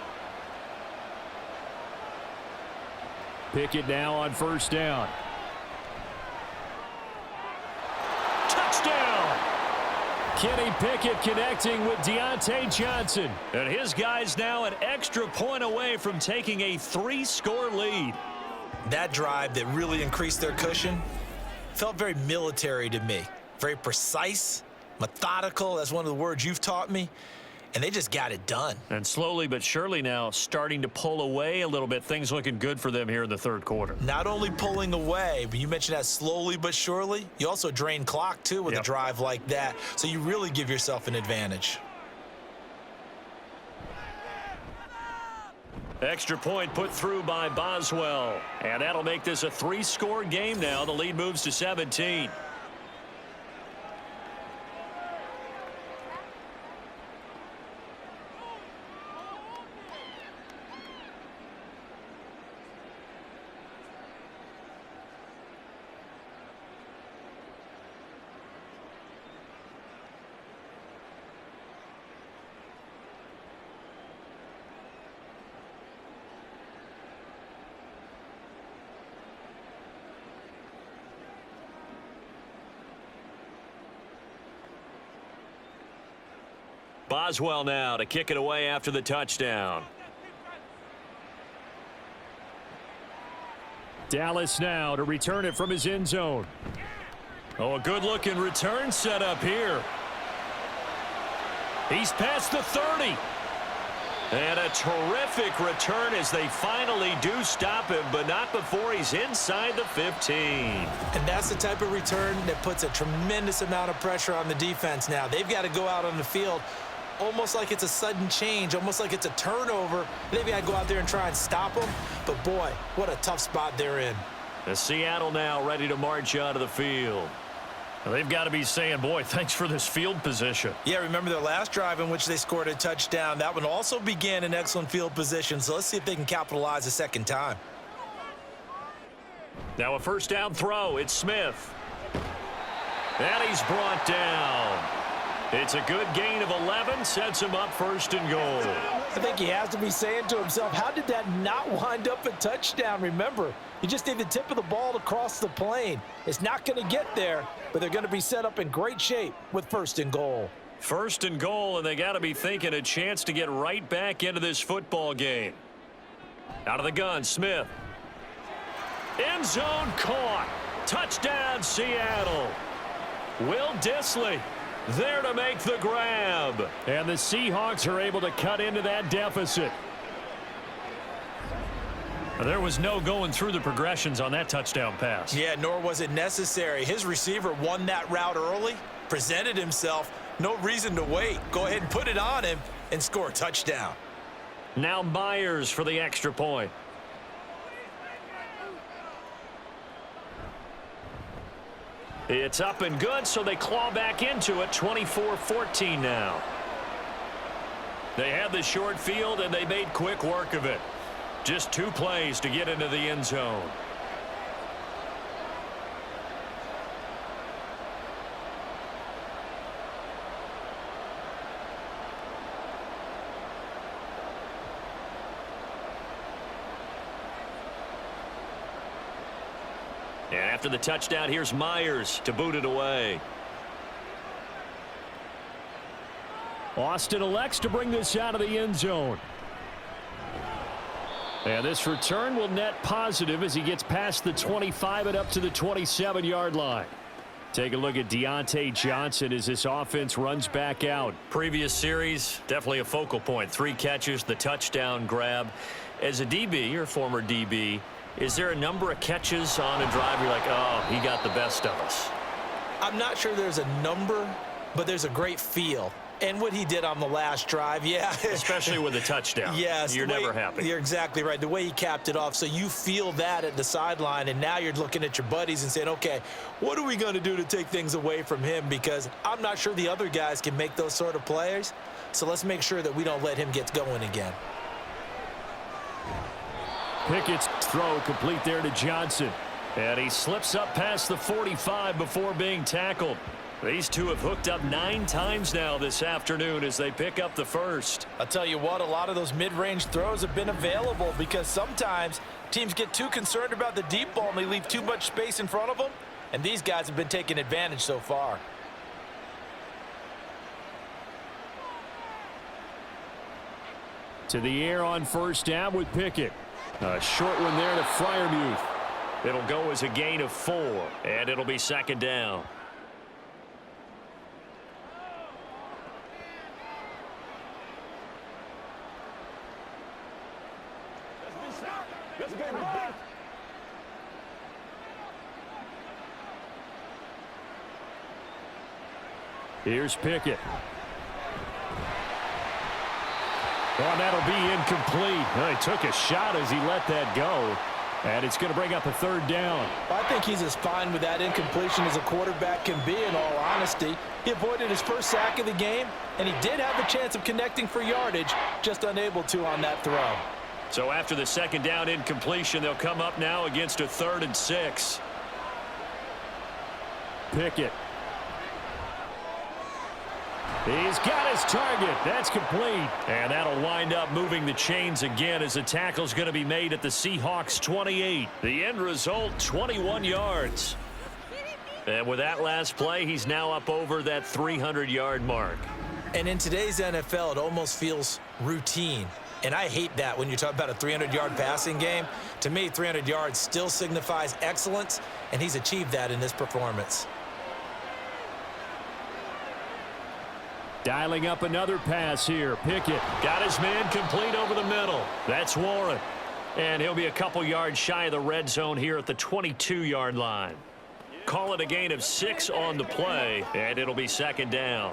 Pickett now on first down. Touchdown! Kenny Pickett connecting with Deontay Johnson. And his guys now an extra point away from taking a 3-score lead. That drive that really increased their cushion felt very military to me. Very precise, methodical. That's one of the words you've taught me. And they just got it done. And slowly but surely now starting to pull away a little bit. Things looking good for them here in the third quarter. Not only pulling away, but you mentioned that slowly but surely. You also drain clock, too, with a drive like that. So you really give yourself an advantage. Extra point put through by Boswell. And that'll make this a 3-score game now. The lead moves to 17. Boswell now to kick it away after the touchdown. Dallas now to return it from his end zone. Oh, a good-looking return set up here. He's past the 30. And a terrific return as they finally do stop him, but not before he's inside the 15. And that's the type of return that puts a tremendous amount of pressure on the defense now. They've got to go out on the field almost like it's a sudden change, almost like it's a turnover. They've got to go out there and try and stop them. But, boy, what a tough spot they're in. The Seattle now ready to march out of the field. They've got to be saying, boy, thanks for this field position. Yeah, remember their last drive in which they scored a touchdown. That one also began in excellent field position, so let's see if they can capitalize a second time. Now a first down throw. It's Smith. And he's brought down. It's a good gain of 11, sets him up first and goal. I think he has to be saying to himself, how did that not wind up a touchdown? Remember, you just need the tip of the ball to cross the plane. It's not going to get there, but they're going to be set up in great shape with first and goal. First and goal, and they got to be thinking a chance to get right back into this football game. Out of the gun, Smith. End zone caught. Touchdown, Seattle. Will Dissly there to make the grab. And the Seahawks are able to cut into that deficit. There was no going through the progressions on that touchdown pass. Yeah, nor was it necessary. His receiver won that route early, presented himself. No reason to wait. Go ahead and put it on him and score a touchdown. Now Myers for the extra point. It's up and good, so they claw back into it. 24-14 now. They had the short field, and they made quick work of it. Just 2 plays to get into the end zone. And after the touchdown, here's Myers to boot it away. Austin elects to bring this out of the end zone. And this return will net positive as he gets past the 25 and up to the 27-yard line. Take a look at Deontay Johnson as this offense runs back out. Previous series, definitely a focal point. 3 catches, the touchdown grab. As a DB, or former DB, is there a number of catches on a drive you're like, oh, he got the best of us? I'm not sure there's a number, but there's a great feel. And what he did on the last drive, yeah. Especially with a touchdown. Yes. You're never happy. You're exactly right. The way he capped it off, so you feel that at the sideline, and now you're looking at your buddies and saying, okay, what are we going to do to take things away from him? Because I'm not sure the other guys can make those sort of plays. So let's make sure that we don't let him get going again. Pickett's throw complete there to Johnson. And he slips up past the 45 before being tackled. These two have hooked up 9 times now this afternoon as they pick up the first. I'll tell you what, a lot of those mid-range throws have been available because sometimes teams get too concerned about the deep ball and they leave too much space in front of them. And these guys have been taking advantage so far. To the air on first down with Pickett. A short one there to Freiermuth. It'll go as a gain of 4, and it'll be second down. Here's Pickett. Oh, that'll be incomplete. Well, he took a shot as he let that go. And it's going to bring up a third down. I think he's as fine with that incompletion as a quarterback can be, in all honesty. He avoided his first sack of the game, and he did have the chance of connecting for yardage, just unable to on that throw. So after the second down incompletion, they'll come up now against a 3rd and 6. Pickett. He's got his target. That's complete. And that'll wind up moving the chains again as the tackle's going to be made at the Seahawks 28. The end result, 21 yards. And with that last play, he's now up over that 300-yard mark. And in today's NFL, it almost feels routine. And I hate that when you talk about a 300-yard passing game. To me, 300 yards still signifies excellence, and he's achieved that in this performance. Dialing up another pass here. Pickett. Got his man complete over the middle. That's Warren. And he'll be a couple yards shy of the red zone here at the 22-yard line. Call it a gain of 6 on the play, and it'll be second down.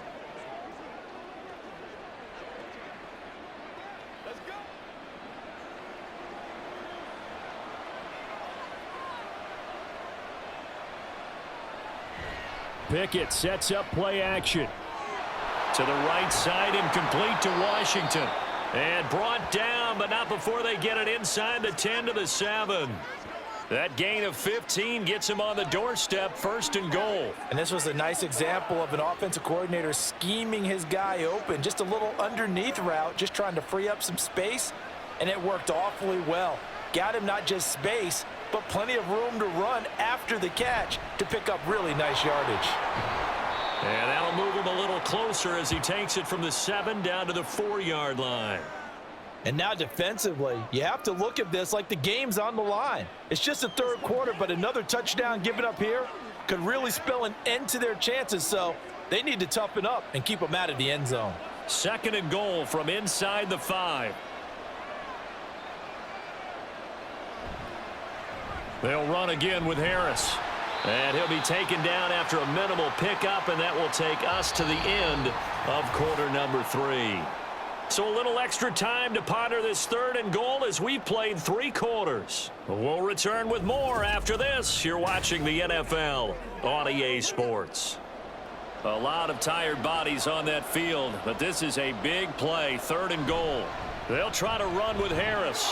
Pickett sets up play action. To the right side, incomplete to Washington. And brought down, but not before they get it inside the 10 to the 7. That gain of 15 gets him on the doorstep, 1st and goal. And this was a nice example of an offensive coordinator scheming his guy open. Just a little underneath route, just trying to free up some space, and it worked awfully well. Got him not just space, but plenty of room to run after the catch to pick up really nice yardage. And that'll move him a little closer as he takes it from the 7 down to the 4-yard line. And now defensively, you have to look at this like the game's on the line. It's just the 3rd quarter, but another touchdown given up here could really spell an end to their chances. So they need to toughen up and keep them out of the end zone. 2nd and goal from inside the 5. They'll run again with Harris. And he'll be taken down after a minimal pickup, and that will take us to the end of quarter number 3. So a little extra time to ponder this 3rd and goal as we've played 3 quarters. We'll return with more after this. You're watching the NFL on EA Sports. A lot of tired bodies on that field, but this is a big play, 3rd and goal. They'll try to run with Harris.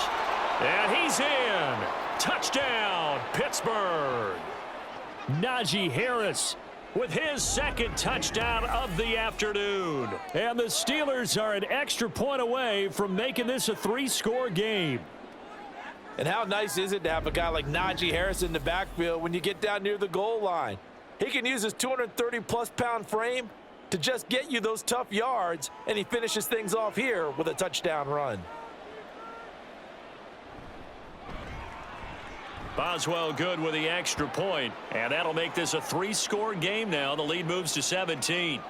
And he's in. Touchdown, Pittsburgh. Najee Harris with his 2nd touchdown of the afternoon. And the Steelers are an extra point away from making this a 3-score game. And how nice is it to have a guy like Najee Harris in the backfield when you get down near the goal line? He can use his 230-plus pound frame to just get you those tough yards, and he finishes things off here with a touchdown run. Boswell good with the extra point, and that'll make this a 3-score game now. The lead moves to 17.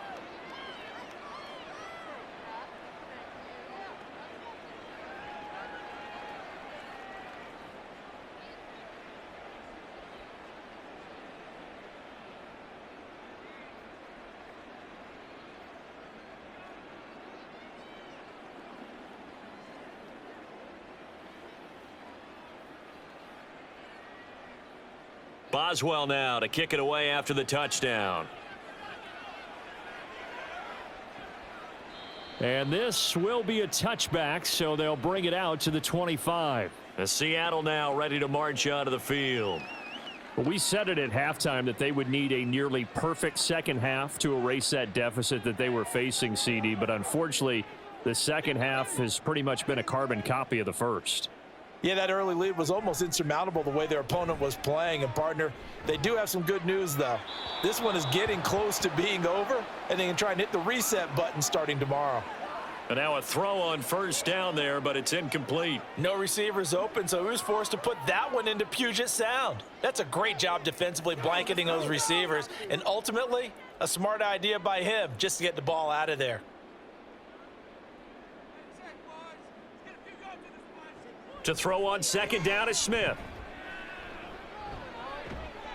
Boswell now to kick it away after the touchdown. And this will be a touchback, so they'll bring it out to the 25. Seattle now ready to march onto the field. We said it at halftime that they would need a nearly perfect second half to erase that deficit that they were facing, CD, but unfortunately, the second half has pretty much been a carbon copy of the first. Yeah, that early lead was almost insurmountable the way their opponent was playing. And, partner, they do have some good news, though. This one is getting close to being over, and they can try and hit the reset button starting tomorrow. And now a throw on 1st down there, but it's incomplete. No receivers open, so he was forced to put that one into Puget Sound. That's a great job defensively blanketing those receivers, and ultimately, a smart idea by him just to get the ball out of there. To throw on 2nd down is Smith.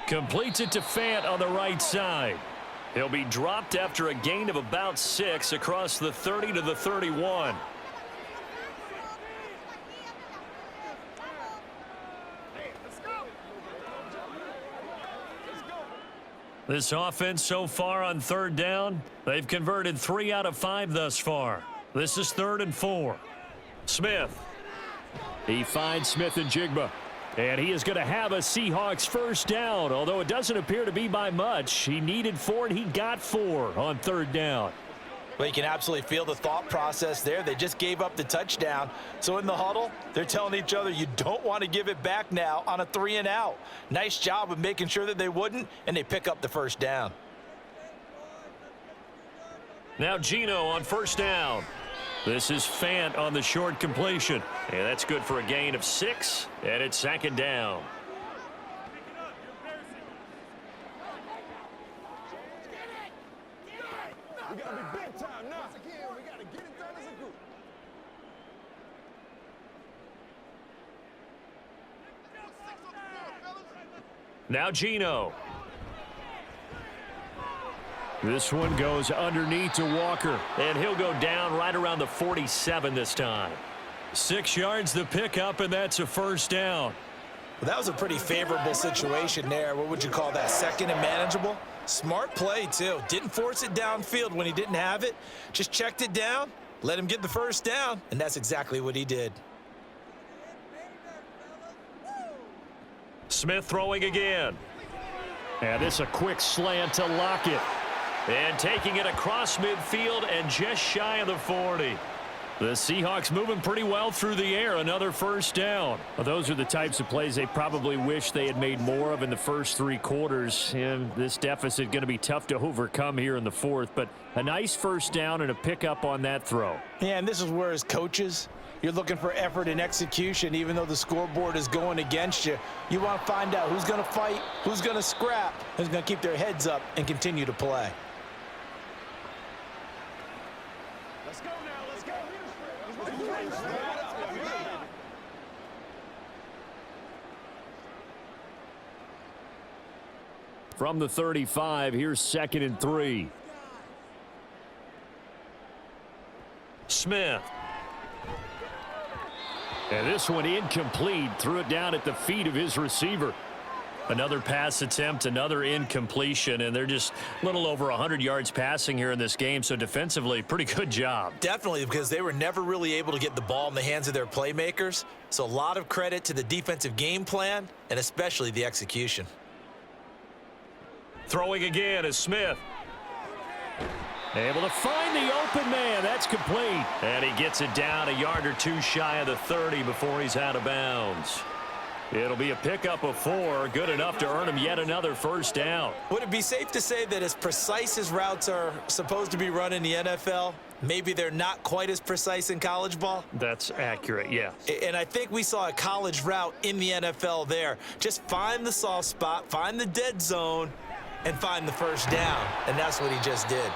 Completes it to Fant on the right side. He'll be dropped after a gain of about 6 across the 30 to the 31. This offense so far on 3rd down, they've converted 3 out of 5 thus far. This is 3rd and 4. Smith. He finds Smith and Jigba. And he is going to have a Seahawks 1st down, although it doesn't appear to be by much. He needed 4, and he got 4 on 3rd down. Well, you can absolutely feel the thought process there. They just gave up the touchdown. So in the huddle, they're telling each other, you don't want to give it back now on a 3 and out. Nice job of making sure that they wouldn't, and they pick up the 1st down. Now Geno on 1st down. This is Fant on the short completion. And that's good for a gain of 6. And it's 2nd down. We gotta be big time now. We gotta get it done as a group. Now Geno. This one goes underneath to Walker. And he'll go down right around the 47 this time. 6 yards the pickup, and that's a 1st down. Well, that was a pretty favorable situation there. What would you call that? 2nd and manageable? Smart play, too. Didn't force it downfield when he didn't have it. Just checked it down, let him get the 1st down, and that's exactly what he did. Smith throwing again. And this a quick slant to Lockett. And taking it across midfield and just shy of the 40. The Seahawks moving pretty well through the air. Another 1st down. Well, those are the types of plays they probably wish they had made more of in the first 3 quarters. And this deficit going to be tough to overcome here in the 4th. But a nice 1st down and a pickup on that throw. Yeah, and this is where, as coaches, you're looking for effort and execution. Even though the scoreboard is going against you, you want to find out who's going to fight, who's going to scrap, who's going to keep their heads up and continue to play. Let's go now. Let's go. From the 35, here's 2nd and 3. Smith. And this one incomplete. Threw it down at the feet of his receiver. Another pass attempt, another incompletion, and they're just a little over 100 yards passing here in this game, so defensively, pretty good job. Definitely, because they were never really able to get the ball in the hands of their playmakers, so a lot of credit to the defensive game plan and especially the execution. Throwing again is Smith. Able to find the open man. That's complete. And he gets it down a yard or two shy of the 30 before he's out of bounds. It'll be a pickup of 4, good enough to earn him yet another first down. Would it be safe to say that as precise as routes are supposed to be run in the NFL, maybe they're not quite as precise in college ball? That's accurate, yeah. And I think we saw a college route in the NFL there. Just find the soft spot, find the dead zone, and find the first down. And that's what he just did.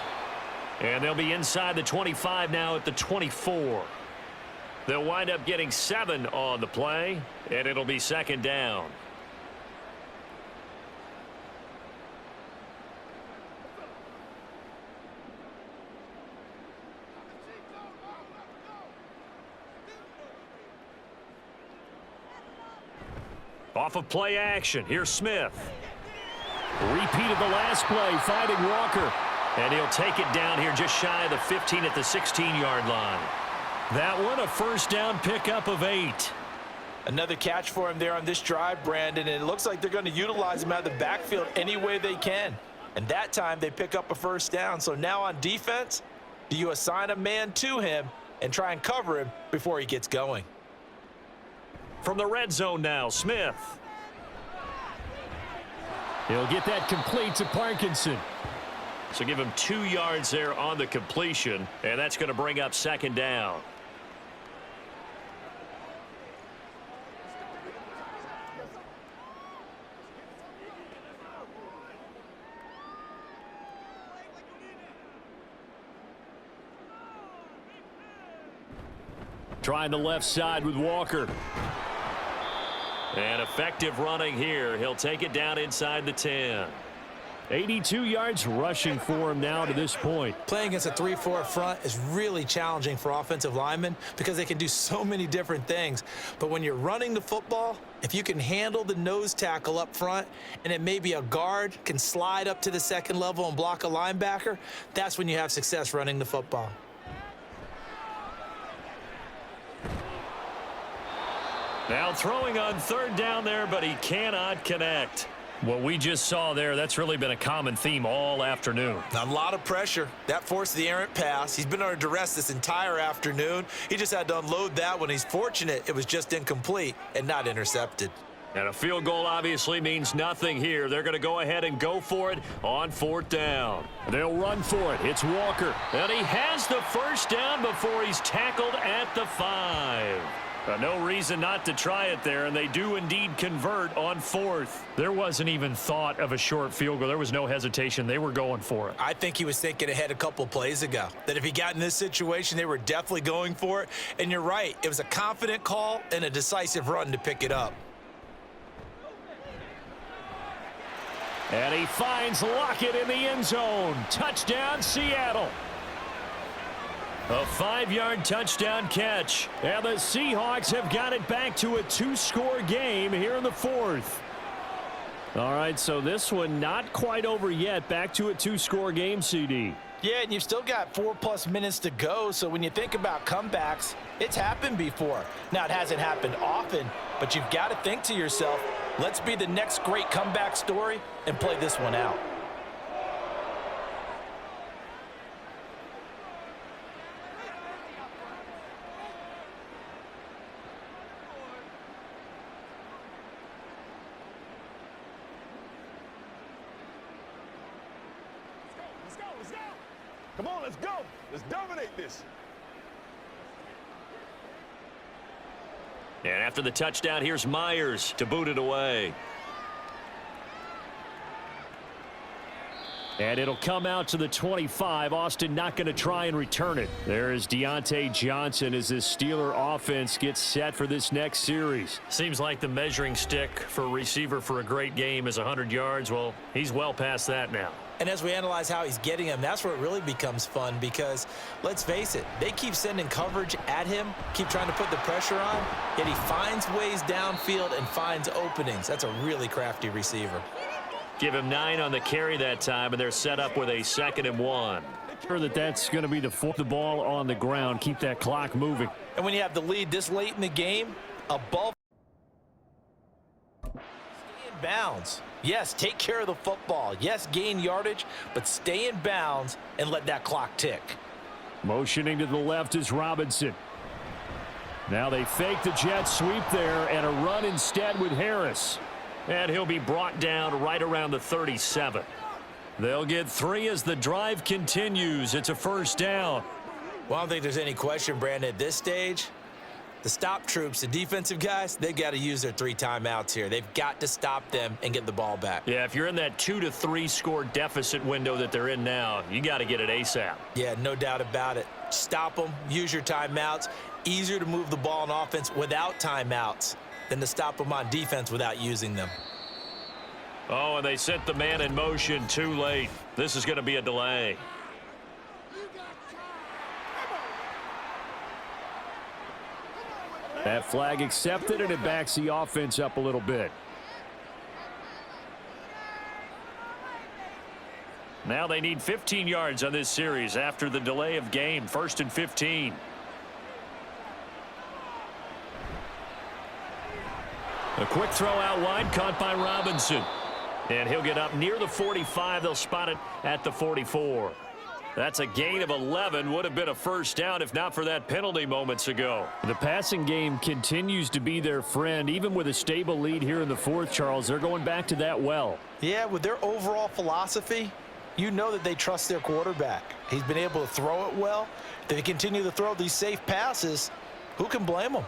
And they'll be inside the 25 now at the 24. They'll wind up getting 7 on the play, and it'll be 2nd down. Off of play action, here's Smith. Repeat of the last play, finding Walker. And he'll take it down here just shy of the 15 at the 16-yard line. That one, a first down pickup of 8. Another catch for him there on this drive, Brandon, and it looks like they're going to utilize him out of the backfield any way they can. And that time they pick up a first down. So now on defense, do you assign a man to him and try and cover him before he gets going? From the red zone now, Smith. He'll get that complete to Parkinson. So give him 2 yards there on the completion, and that's going to bring up 2nd down. Trying the left side with Walker. And effective running here. He'll take it down inside the 10. 82 yards rushing for him now to this point. Playing against a 3-4 front is really challenging for offensive linemen because they can do so many different things. But when you're running the football, if you can handle the nose tackle up front and it may be a guard can slide up to the 2nd level and block a linebacker, that's when you have success running the football. Now throwing on 3rd down there, but he cannot connect. What we just saw there, that's really been a common theme all afternoon. A lot of pressure. That forced the errant pass. He's been under duress this entire afternoon. He just had to unload that one. He's fortunate it was just incomplete and not intercepted. And a field goal obviously means nothing here. They're going to go ahead and go for it on 4th down. They'll run for it. It's Walker. And he has the first down before he's tackled at the 5. No reason not to try it there, and they do indeed convert on 4th. There wasn't even thought of a short field goal. There was no hesitation. They were going for it. I think he was thinking ahead a couple plays ago, that if he got in this situation, they were definitely going for it. And you're right. It was a confident call and a decisive run to pick it up. And he finds Lockett in the end zone. Touchdown, Seattle. A 5-yard touchdown catch. And the Seahawks have got it back to a 2-score game here in the 4th. All right, so this one not quite over yet. Back to a 2-score game, CD. Yeah, and you've still got 4+ minutes to go, so when you think about comebacks, it's happened before. Now, it hasn't happened often, but you've got to think to yourself, let's be the next great comeback story and play this one out. Come on, let's go. Let's dominate this. And after the touchdown, here's Myers to boot it away. And it'll come out to the 25. Austin not going to try and return it. There is Deontay Johnson as this Steeler offense gets set for this next series. Seems like the measuring stick for a receiver for a great game is 100 yards. Well, he's well past that now. And as we analyze how he's getting him, that's where it really becomes fun because, let's face it, they keep sending coverage at him, keep trying to put the pressure on, yet he finds ways downfield and finds openings. That's a really crafty receiver. Give him 9 on the carry that time, and they're set up with a 2nd and 1. Sure that's going to be the ball on the ground, keep that clock moving. And when you have the lead this late in the game, above stay in bounds. Yes, take care of the football. Yes, gain yardage, but stay in bounds and let that clock tick. Motioning to the left is Robinson. Now they fake the jet sweep there and a run instead with Harris. And he'll be brought down right around the 37. They'll get 3 as the drive continues. It's a first down. Well, I don't think there's any question, Brandon, at this stage. The stop troops, the defensive guys, they've got to use their 3 timeouts here. They've got to stop them and get the ball back. Yeah, if you're in that 2 to 3 score deficit window that they're in now, you got to get it ASAP. Yeah, no doubt about it. Stop them, use your timeouts. Easier to move the ball on offense without timeouts than to stop them on defense without using them. Oh, and they sent the man in motion too late. This is going to be a delay. That flag accepted, and it backs the offense up a little bit. Now they need 15 yards on this series after the delay of game. 1st and 15. A quick throw out wide, caught by Robinson. And he'll get up near the 45. They'll spot it at the 44. That's a gain of 11. Would have been a first down if not for that penalty moments ago. The passing game continues to be their friend. Even with a stable lead here in the 4th, Charles, they're going back to that well. Yeah, with their overall philosophy, you know that they trust their quarterback. He's been able to throw it well. If they continue to throw these safe passes, who can blame them?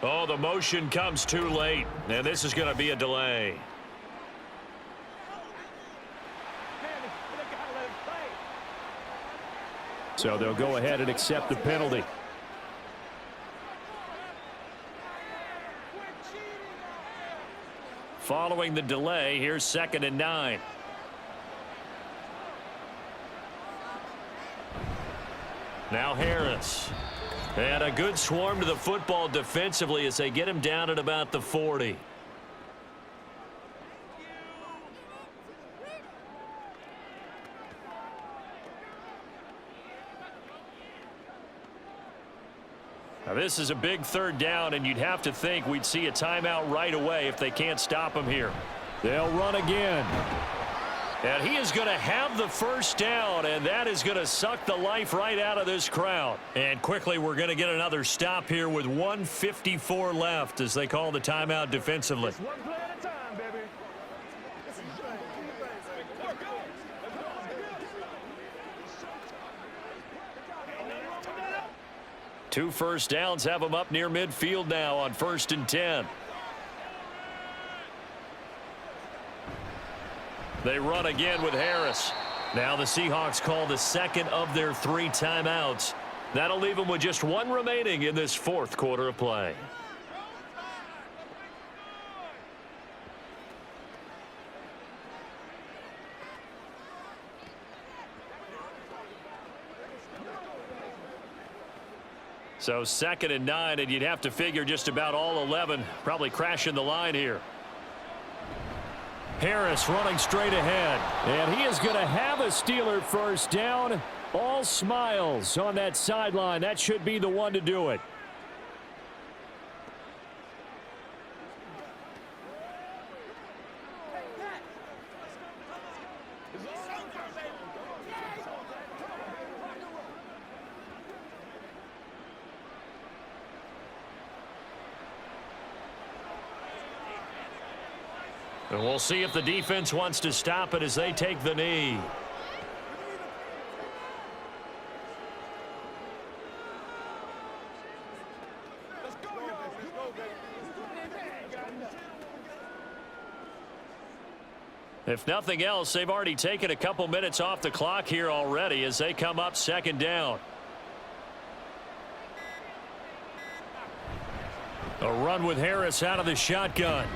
Oh, the motion comes too late, and this is going to be a delay. So they'll go ahead and accept the penalty. Following the delay, here's 2nd and 9. Now Harris. And a good swarm to the football defensively as they get him down at about the 40. Now this is a big 3rd down, and you'd have to think we'd see a timeout right away if they can't stop him here. They'll run again. And he is going to have the first down, and that is going to suck the life right out of this crowd. And quickly, we're going to get another stop here with 1:54 left as they call the timeout defensively. One play at a time, baby. 2 first downs have them up near midfield now on 1st and 10. They run again with Harris. Now the Seahawks call the 2nd of their 3 timeouts. That'll leave them with just 1 remaining in this 4th quarter of play. So 2nd and 9, and you'd have to figure just about all 11 probably crashing the line here. Harris running straight ahead, and he is going to have a Steeler first down. All smiles on that sideline. That should be the one to do it. And we'll see if the defense wants to stop it as they take the knee. If nothing else, they've already taken a couple minutes off the clock here already as they come up second down. A run with Harris out of the shotgun.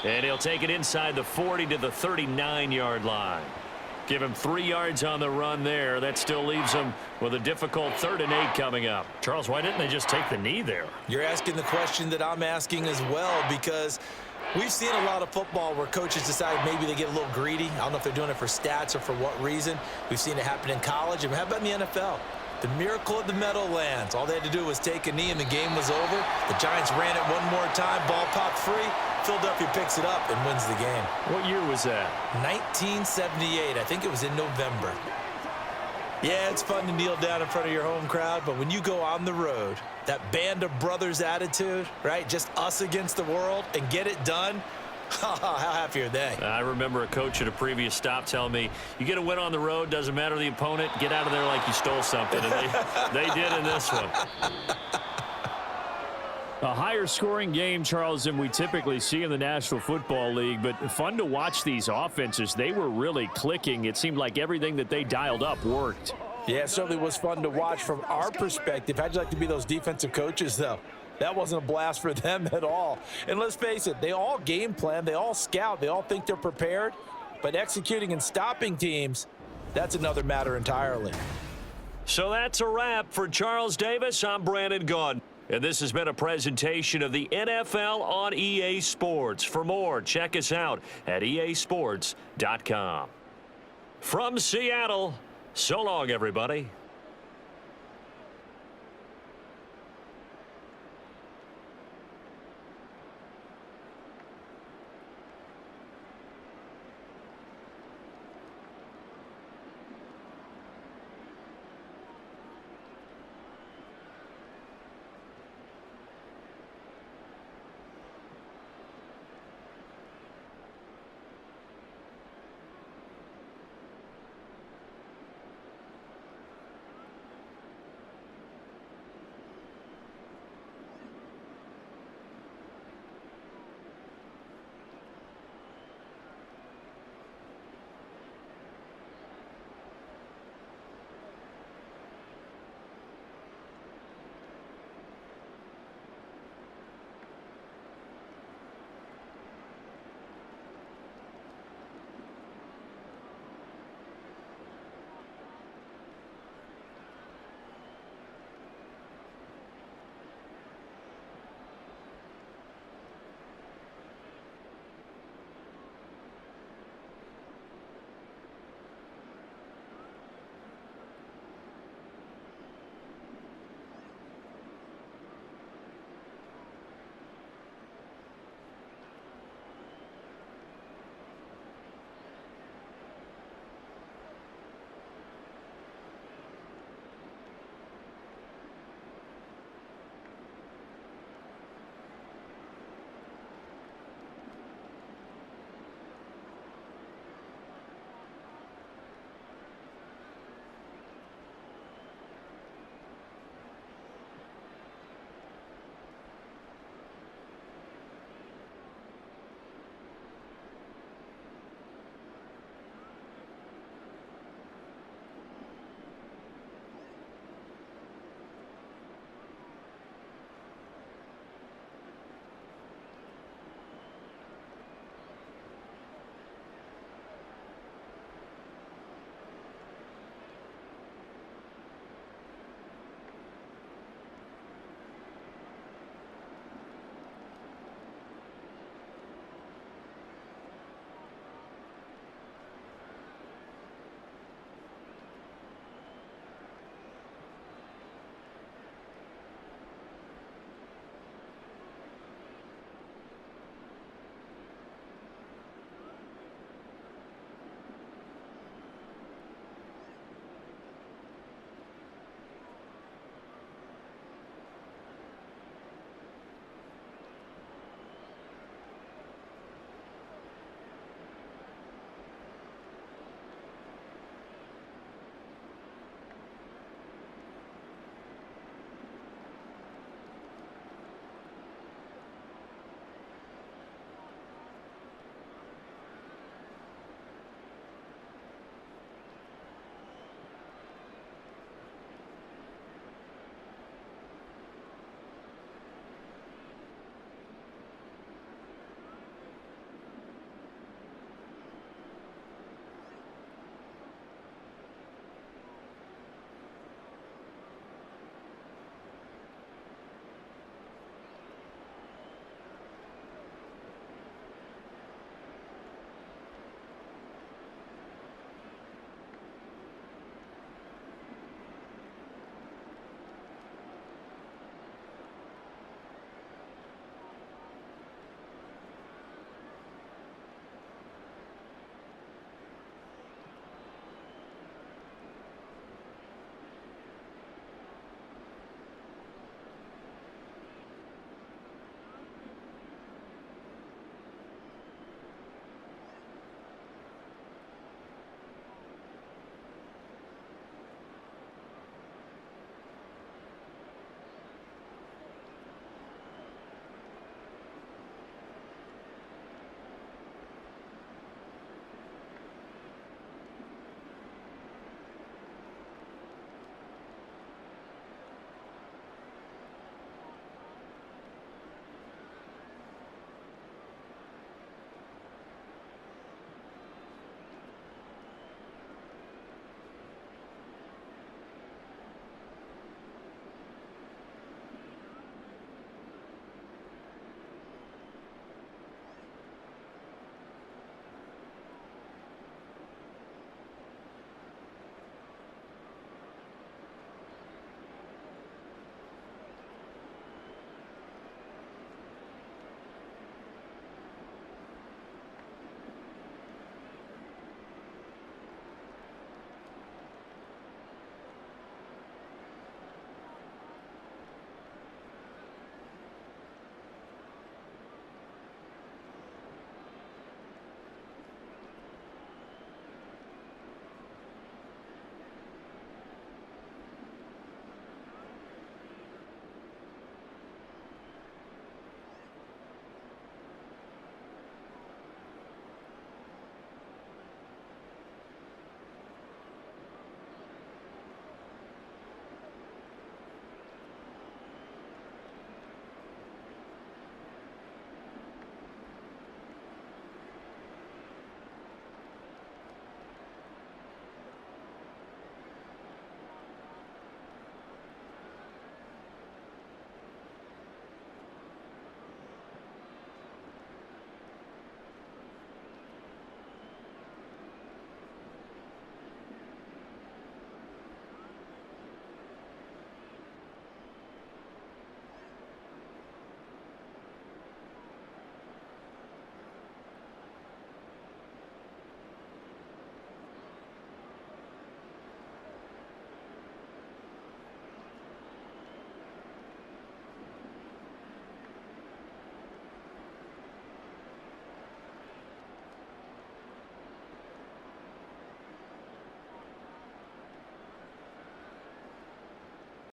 And he'll take it inside the 40 to the 39-yard line. Give him 3 yards on the run there. That still leaves him with a difficult 3rd and 8 coming up. Charles, why didn't they just take the knee there? You're asking the question that I'm asking as well, because we've seen a lot of football where coaches decide maybe they get a little greedy. I don't know if they're doing it for stats or for what reason. We've seen it happen in college. And how about in the NFL? The miracle of the Meadowlands. All they had to do was take a knee and the game was over. The Giants ran it one more time. Ball popped free. Philadelphia picks it up and wins the game. What year was that? 1978. I think it was in November. Yeah, it's fun to kneel down in front of your home crowd, but when you go on the road, that band of brothers attitude, right? Just us against the world and get it done. How happy are they? I remember a coach at a previous stop telling me, you get a win on the road, doesn't matter the opponent, get out of there like you stole something. And they did in this one. A higher scoring game, Charles, than we typically see in the National Football League, but fun to watch these offenses. They were really clicking. It seemed like everything that they dialed up worked. Yeah, it certainly was fun to watch from our perspective. How'd you like to be those defensive coaches, though? That wasn't a blast for them at all. And let's face it, they all game plan, they all scout, they all think they're prepared, but executing and stopping teams, that's another matter entirely. So that's a wrap for Charles Davis. I'm Brandon Gaudin. And this has been a presentation of the NFL on EA Sports. For more, check us out at easports.com. From Seattle, so long, everybody.